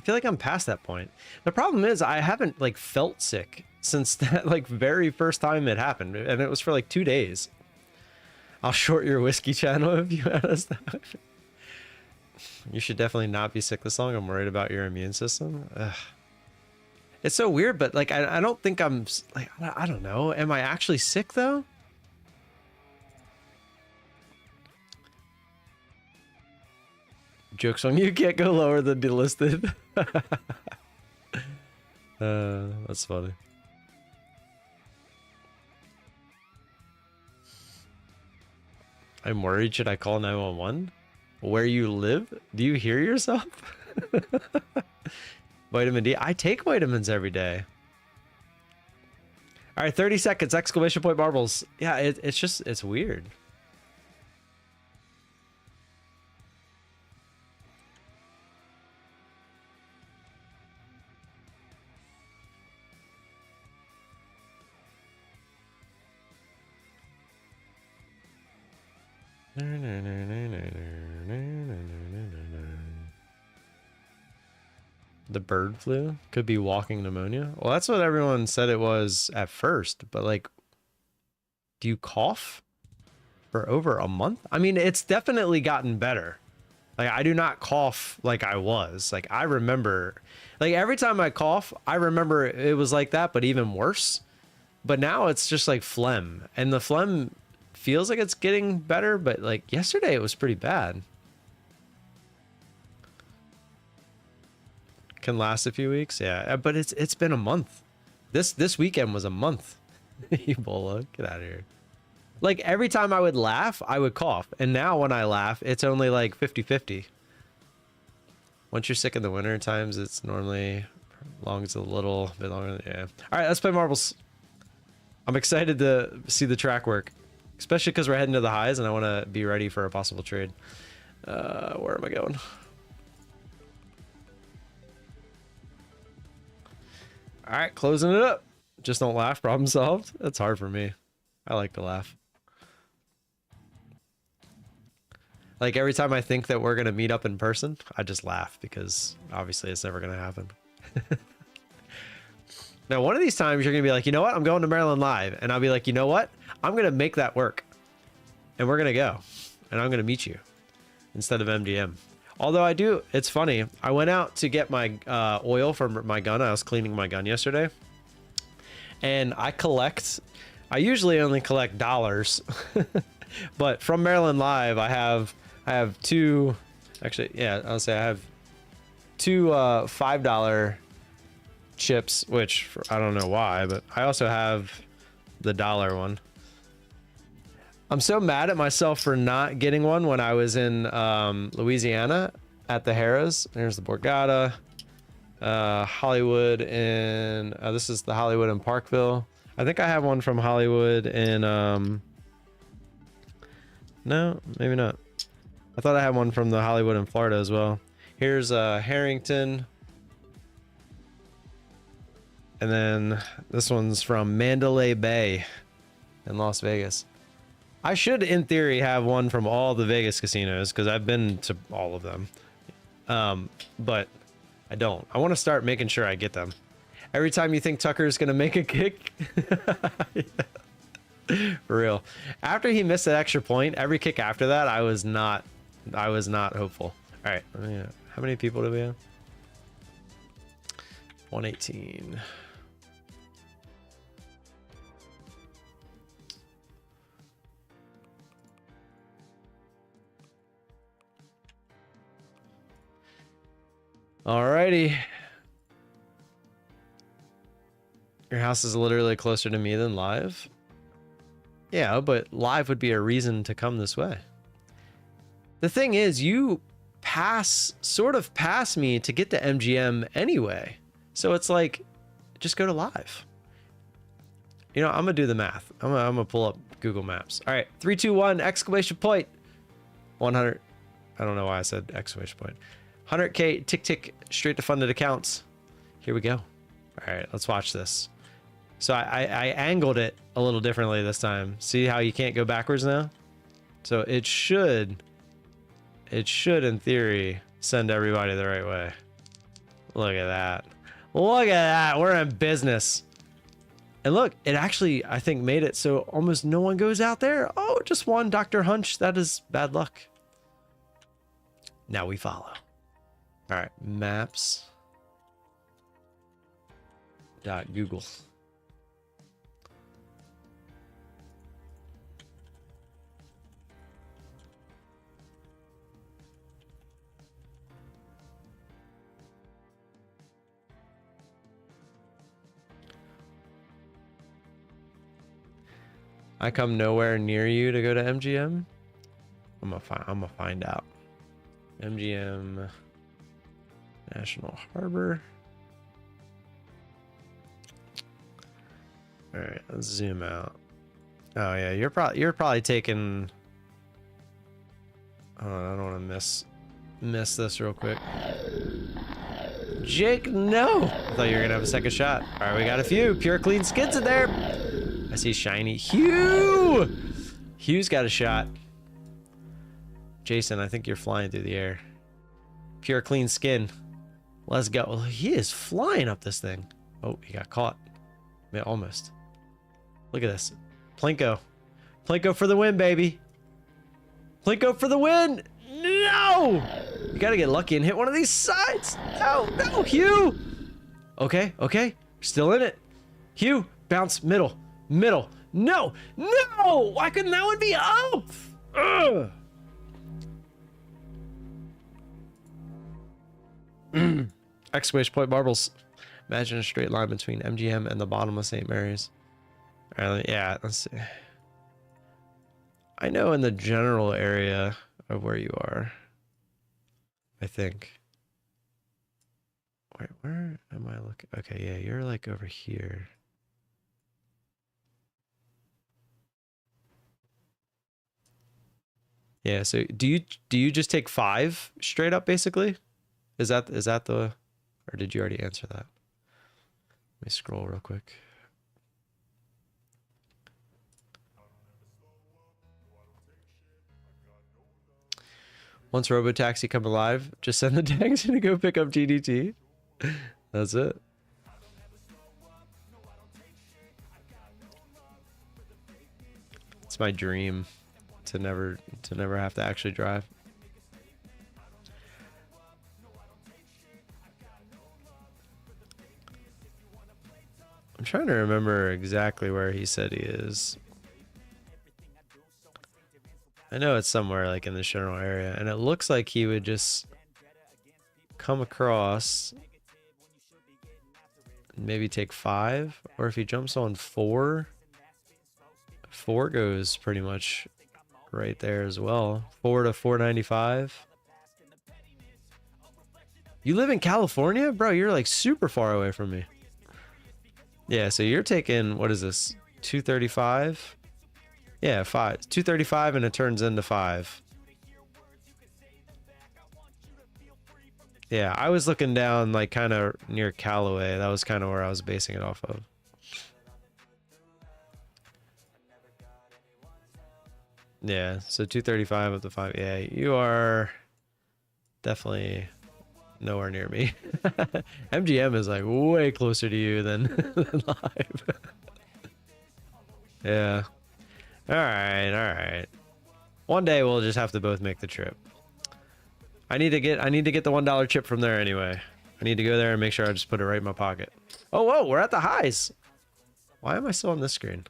feel like I'm past that point. The problem is I haven't like felt sick since that like very first time it happened, and it was for like 2 days. I'll short your whiskey channel if you had us that. You should definitely not be sick this long. I'm worried about your immune system. Ugh. It's so weird, but like I don't think I'm like, I don't know. Am I actually sick though? Jokes on you, can't go lower than delisted. That's funny. I'm worried. Should I call 911? Where you live? Do you hear yourself? Vitamin D. I take vitamins every day. All right, 30 seconds. Exclamation point marbles. Yeah, it's just, it's weird. The bird flu could be walking pneumonia. Well, that's what everyone said it was at first, but like, do you cough for over a month? I mean, it's definitely gotten better. Like, I do not cough like I was. Like, I remember, like, every time I cough, I remember it was like that, but even worse. But now it's just like phlegm, and the phlegm feels like it's getting better, but like yesterday it was pretty bad. Can last a few weeks, yeah, but it's been a month. This weekend was a month. Ebola, get out of here. Like every time I would laugh, I would cough, and now when I laugh, it's only like 50-50. Once you're sick in the winter times, it's normally longs a little bit longer. Yeah. All right, let's play marbles. I'm excited to see the track work, especially because we're heading to the highs, and I want to be ready for a possible trade. Where am I going? All right, closing it up. Just don't laugh. Problem solved. That's hard for me. I like to laugh. Like every time I think that we're going to meet up in person, I just laugh because obviously it's never going to happen. Now, one of these times you're going to be like, you know what? I'm going to Maryland Live. And I'll be like, you know what? I'm going to make that work. And we're going to go. And I'm going to meet you instead of MDM. Although I do, it's funny. I went out to get my oil for my gun. I was cleaning my gun yesterday. And I usually only collect dollars. But from Maryland Live, I have two, actually, yeah, I'll say I have two $5 chips, which I don't know why, but I also have the dollar one. I'm so mad at myself for not getting one when I was in Louisiana at the Harrah's. There's the Borgata, Hollywood, and this is the Hollywood in Parkville. I think I have one from Hollywood and no, maybe not. I thought I had one from the Hollywood in Florida as well. Here's Harrington. And then this one's from Mandalay Bay in Las Vegas. I should, in theory, have one from all the Vegas casinos because I've been to all of them. But I don't. I want to start making sure I get them. Every time you think Tucker's going to make a kick. For real. After he missed that extra point, every kick after that, I was not hopeful. All right. How many people do we have? 118. Alrighty. Your house is literally closer to me than live. Yeah, but live would be a reason to come this way. The thing is, you sort of pass me to get to MGM anyway. So it's like, just go to live. You know, I'm gonna do the math. I'm gonna pull up Google Maps. All right, 3, 2, 1, exclamation point. 100. I don't know why I said exclamation point. 100K tick tick straight to funded accounts. Here we go. All right, let's watch this. So I angled it a little differently this time. See how you can't go backwards now? So it should in theory send everybody the right way. Look at that. Look at that. We're in business. And look, it actually, I think, made it so almost no one goes out there. Oh, just one Dr. Hunch. That is bad luck. Now we follow. All right, maps. Google. I come nowhere near you to go to MGM. I'm gonna find out. MGM National Harbor. All right, let's zoom out. Oh yeah, you're probably taking. Oh, I don't want to miss this real quick. Jake, no! I thought you were gonna have a second shot. All right, we got a few pure clean skids in there. I see shiny Hugh. Hugh's got a shot. Jason, I think you're flying through the air. Pure clean skin. Let's go. Well, he is flying up this thing. Oh, he got caught. Yeah, almost. Look at this. Plinko. Plinko for the win, baby. Plinko for the win. No! You gotta get lucky and hit one of these sides. No, no, Hugh. Okay, okay. Still in it. Hugh, bounce, middle. Middle. No, no! Why couldn't that one be up? Ugh. Exclamation point marbles. Imagine a straight line between MGM and the bottom of St. Mary's. Yeah, let's see. I know in the general area of where you are. I think. Wait, where am I looking? Okay, yeah, you're like over here. Yeah, so do you just take 5 straight up basically? Is that the, or did you already answer that? Let me scroll real quick. Once Robotaxi come alive, just send the taxi to go pick up GDT. That's it. It's my dream to never have to actually drive. I'm trying to remember exactly where he said he is. I know it's somewhere like in the general area, and it looks like he would just come across, maybe take 5, or if he jumps on 4 goes pretty much right there as well. 4 to 495. You live in California? Bro, you're like super far away from me. Yeah, so you're taking, what is this, 235? Yeah, 235 and it turns into 5. Yeah, I was looking down like kind of near Callaway. That was kind of where I was basing it off of. Yeah, so 235 up to 5. Yeah, you are definitely nowhere near me. MGM is like way closer to you than, than live. Yeah. All right. One day we'll just have to both make the trip. I need to get the $1 chip from there anyway. I need to go there and make sure I just put it right in my pocket. Oh, whoa, we're at the highs. Why am I still on this screen?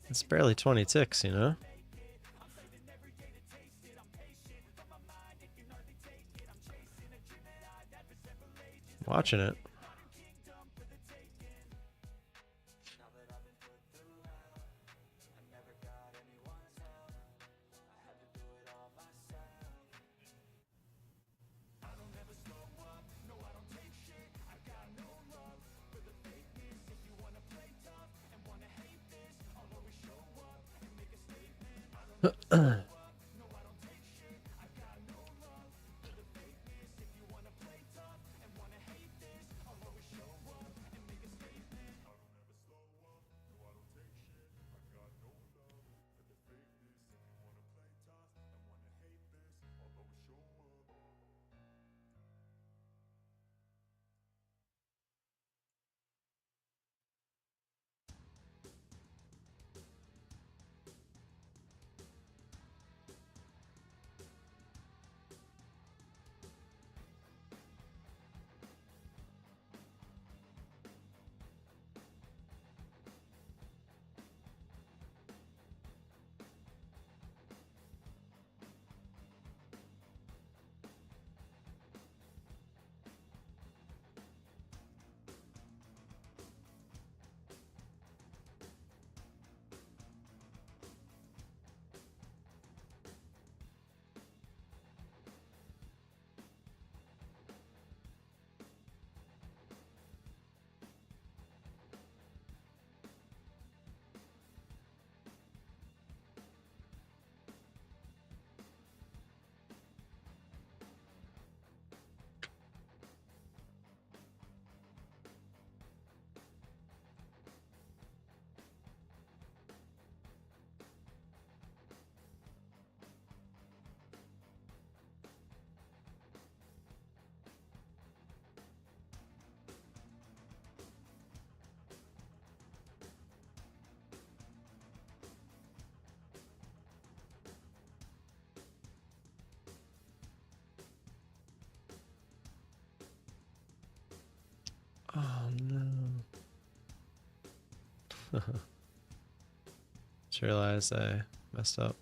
It's barely 20 ticks, you know? Watching it. Oh no. Just realized I messed up.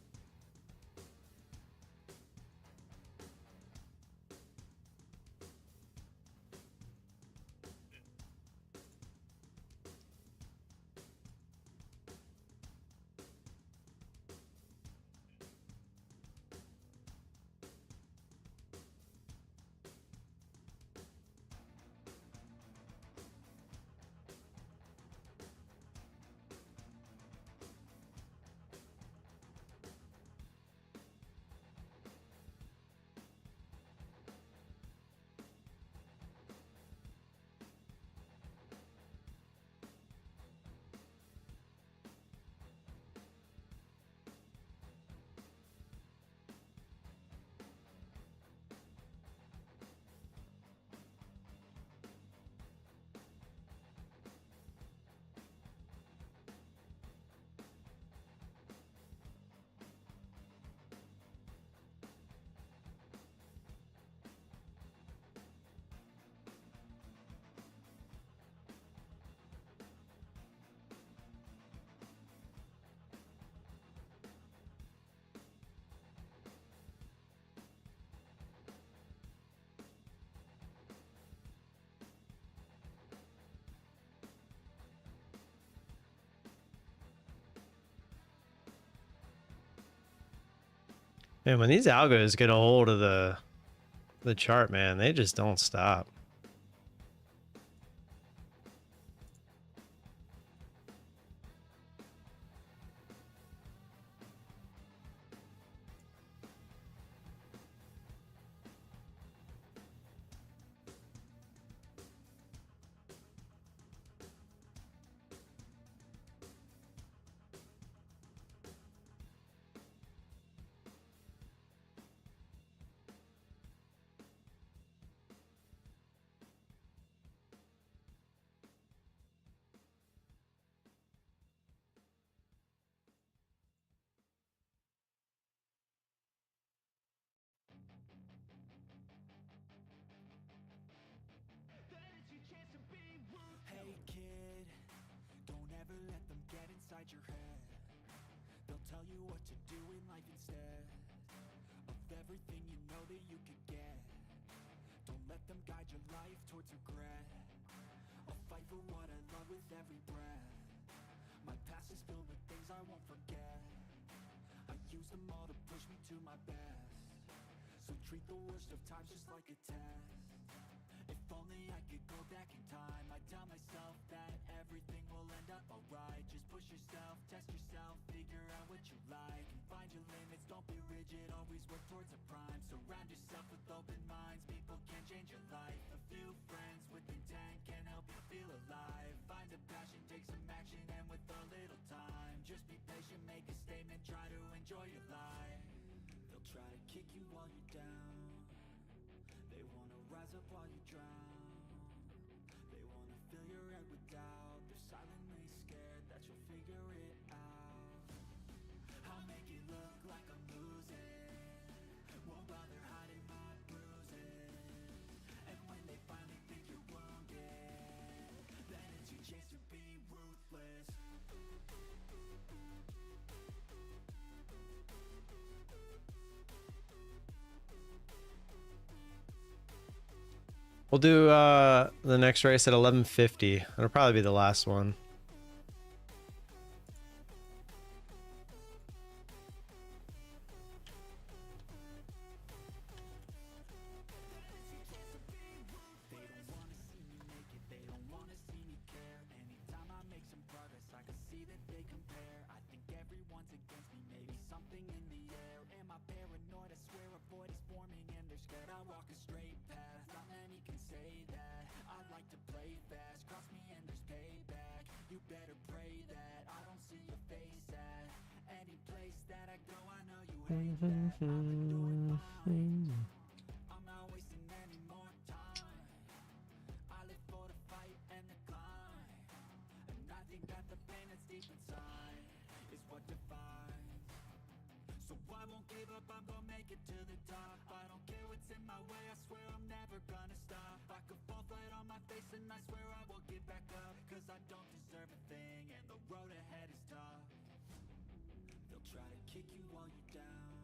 Man, when these algos get a hold of the chart, man, they just don't stop. Hey kid, don't ever let them get inside your head. They'll tell you what to do in life instead of everything you know that you could get. Don't let them guide your life towards regret. I'll fight for what I love with every breath. My past is filled with things I won't forget. I use them all to push me to my best. So treat the worst of times just like a test. If only I could go back in time, I'd tell myself that everything will end up alright. Just push yourself, test yourself, figure out what you like, and find your limits, don't be rigid, always work towards a prime. Surround yourself with open minds, people can change your life. A few friends with intent can help you feel alive. Find a passion, take some action, and with a little time, just be patient, make a statement, try to enjoy your life. They'll try to kick you while you're down. They wanna rise up while you drown. They wanna fill your head with doubt. They're silently scared that you'll figure it out. I'll make it look like I'm losing, won't bother hiding my bruises. And when they finally think you're wounded, then it's your chance to be ruthless. We'll do the next race at 11:50. It'll probably be the last one. They don't wanna see me make it, they don't wanna see me care. Anytime I make some progress, I can see that they compare. I think everyone's against me, maybe something in the air. Am I paranoid? I swear a void is forming and they're scared I walk a straight path. Not many can say that. I like to play fast, cross me and there's payback. You better pray that I don't see your face at any place that I go. I know you hate that. I've been doing fine. I'm not wasting any more time. I live for the fight and the climb. And I think that the pain that's deep inside is what defines. So I won't give up, I'm gonna make it to the top. I don't care what's in my way, I swear I'm never gonna stop. I could fall flat on my face and I swear I will get back up. Cause I don't deserve a thing and the road ahead is tough. They'll try to kick you while you're down.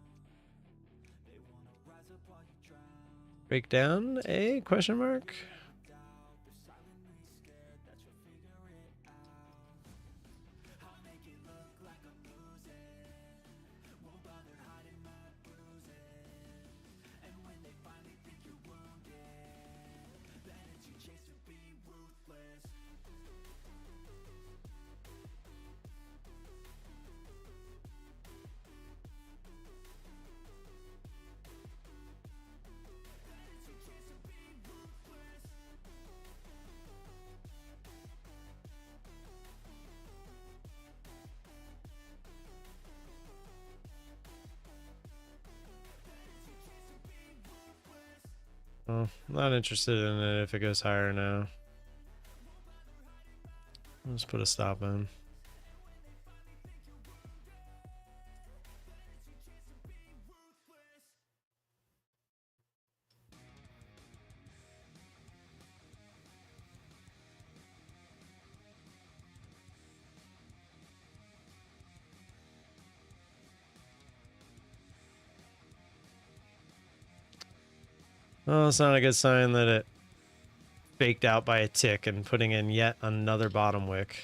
They wanna rise up while you drown. Break down a question mark. Doubt, they're silently scared that you'll figure it out. I'll make it look like I'm losing, won't bother hiding my bruises. And when they finally think you're wounded, then it's your chance to be ruthless. Oh, not interested in it if it goes higher now. I'll just put a stop in. Well, it's not a good sign that it faked out by a tick and putting in yet another bottom wick.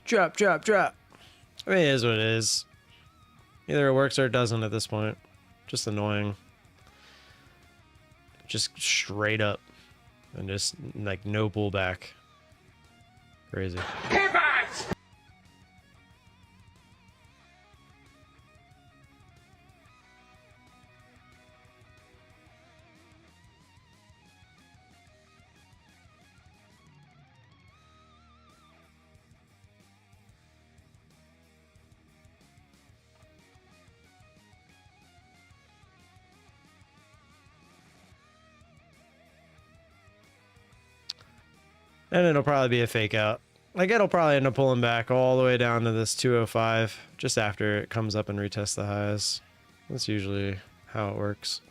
Drop, drop, drop. I mean, it is what it is. Either it works or it doesn't at this point. Just annoying. Just straight up. And just, like, no pullback. Crazy. And it'll probably be a fake out. Like, it'll probably end up pulling back all the way down to this 205 just after it comes up and retests the highs. That's usually how it works.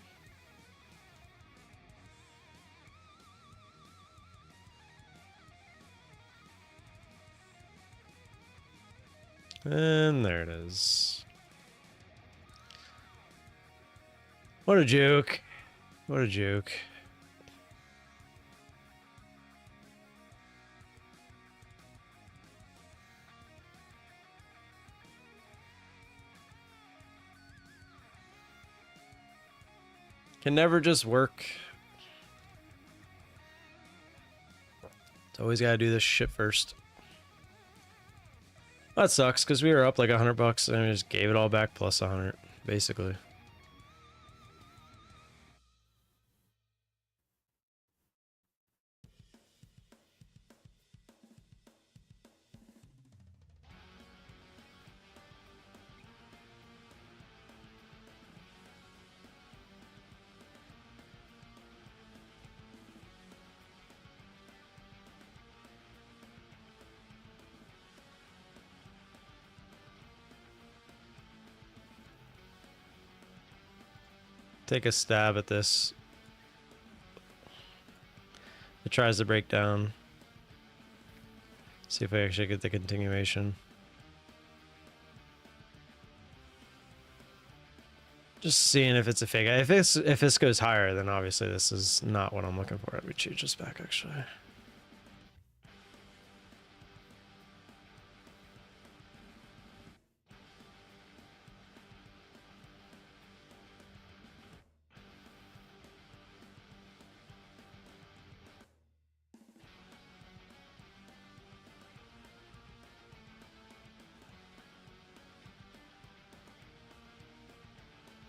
And there it is. What a joke. What a joke. Can never just work. It's always gotta do this shit first. That sucks, because we were up like $100 and we just gave it all back plus 100, basically. Take a stab at this. It tries to break down. See if I actually get the continuation. Just seeing if it's a fake. If this goes higher, then obviously this is not what I'm looking for. Let me change this back actually.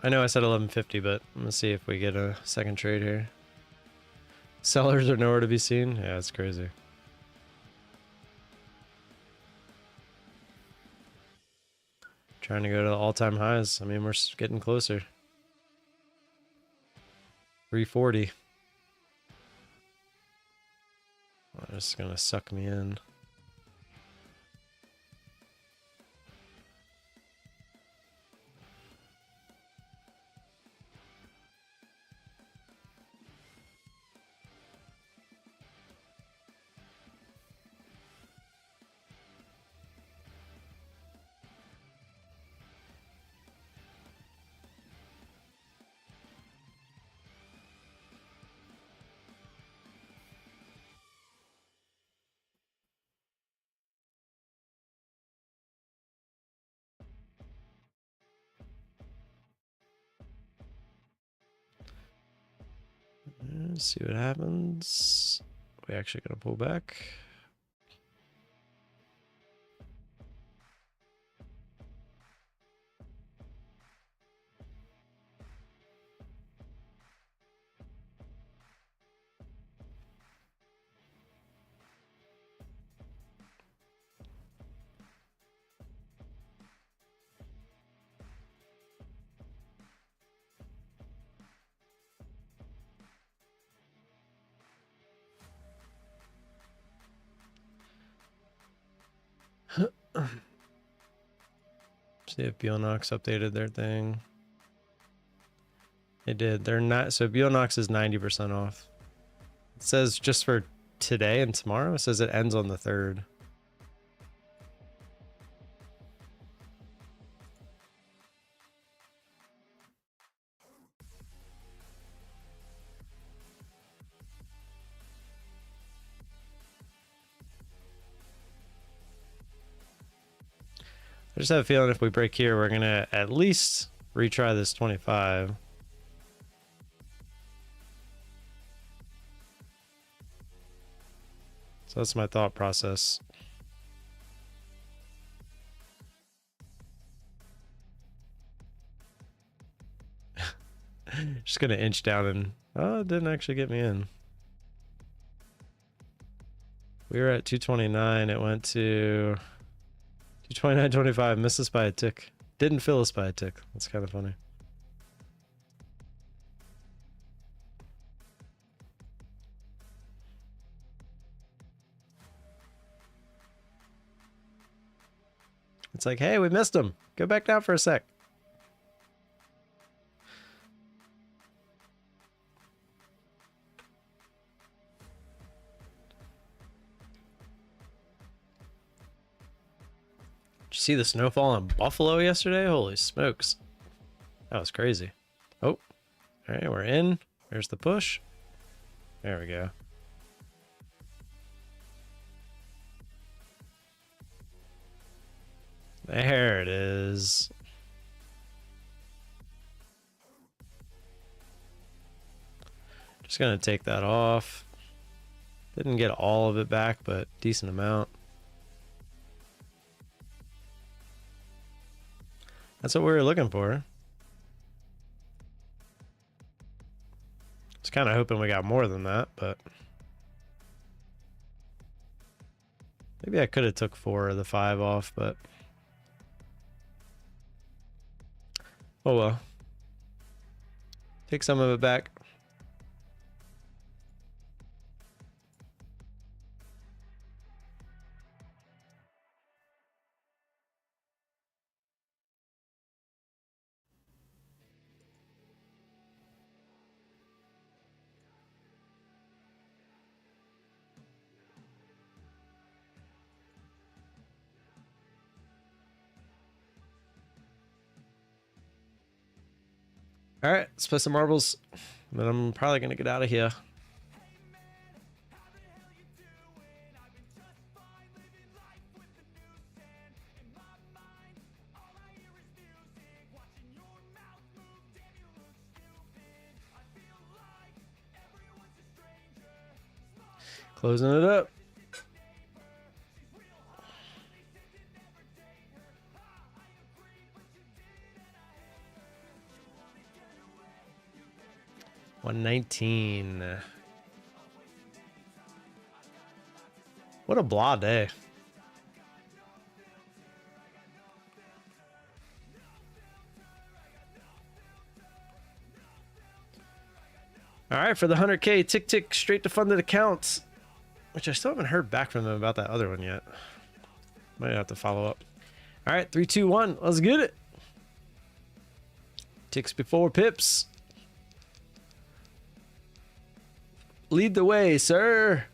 I know I said 1150, but I'm gonna see if we get a second trade here. Sellers are nowhere to be seen. Yeah, it's crazy. Trying to go to the all-time highs. I mean, we're getting closer. 340. Oh, this is gonna suck me in. Let's see what happens. We actually gonna pull back. See if Bulenox updated their thing. They did. They're not. So Bulenox is 90% off. It says just for today and tomorrow. It says it ends on the 3rd. just have a feeling if we break here, we're gonna at least retry this 25. So that's my thought process. Just gonna inch down and oh, it didn't actually get me in. We were at 229. It went to 229.25. Missed us by a tick. Didn't fill us by a tick. That's kind of funny. It's like, hey, we missed him. Go back down for a sec. Did you see the snowfall in Buffalo yesterday? Holy smokes. That was crazy. Oh, all right, we're in. There's the push. There we go. There it is. Just gonna take that off. Didn't get all of it back, but decent amount. That's what we were looking for. I was kind of hoping we got more than that, but maybe I could have took 4 of the 5 off, but oh well. Take some of it back. All right, let's play some marbles. Then I'm probably gonna get out of here. Closing it up. $119. What a blah day. All right, for the 100K, tick tick straight to funded accounts, which I still haven't heard back from them about that other one yet. Might have to follow up. All right, 3, 2, 1. Let's get it. Ticks before pips. Lead the way, sir.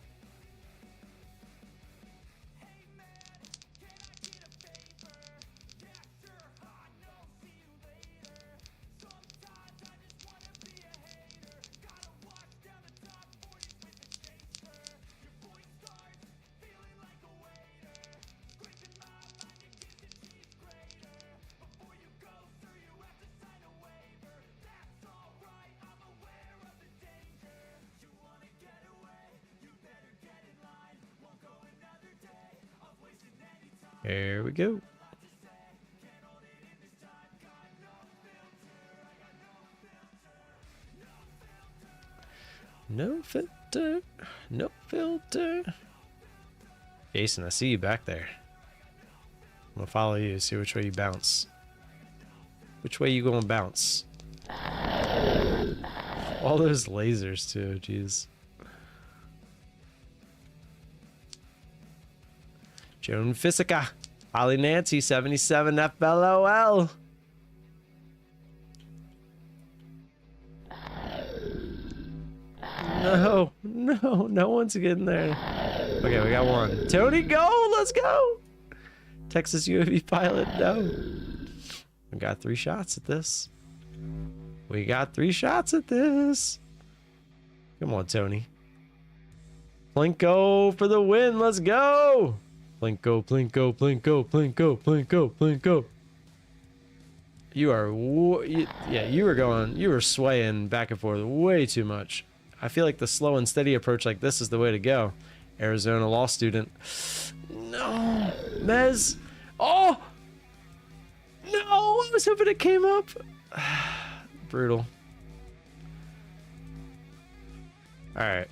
There we go. No filter, no filter. Jason, I see you back there. I'm gonna follow you, see which way you bounce. Which way you gonna bounce? All those lasers too, jeez. Joan Fisica, Holly Nancy, 77 FLOL. No, no, no one's getting there. Okay, we got one. Tony, go, let's go. Texas UAV pilot, no. We got 3 shots at this. We got 3 shots at this. Come on, Tony. Plinko for the win, let's go. Plinko, plinko, plinko, plinko, plinko, plinko. You are, yeah, you were swaying back and forth way too much. I feel like the slow and steady approach like this is the way to go. Arizona law student. No, Mez. Oh, no, I was hoping it came up. Brutal. All right.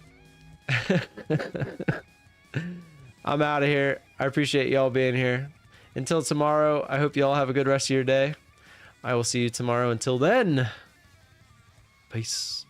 I'm out of here. I appreciate y'all being here. Until tomorrow, I hope y'all have a good rest of your day. I will see you tomorrow. Until then, peace.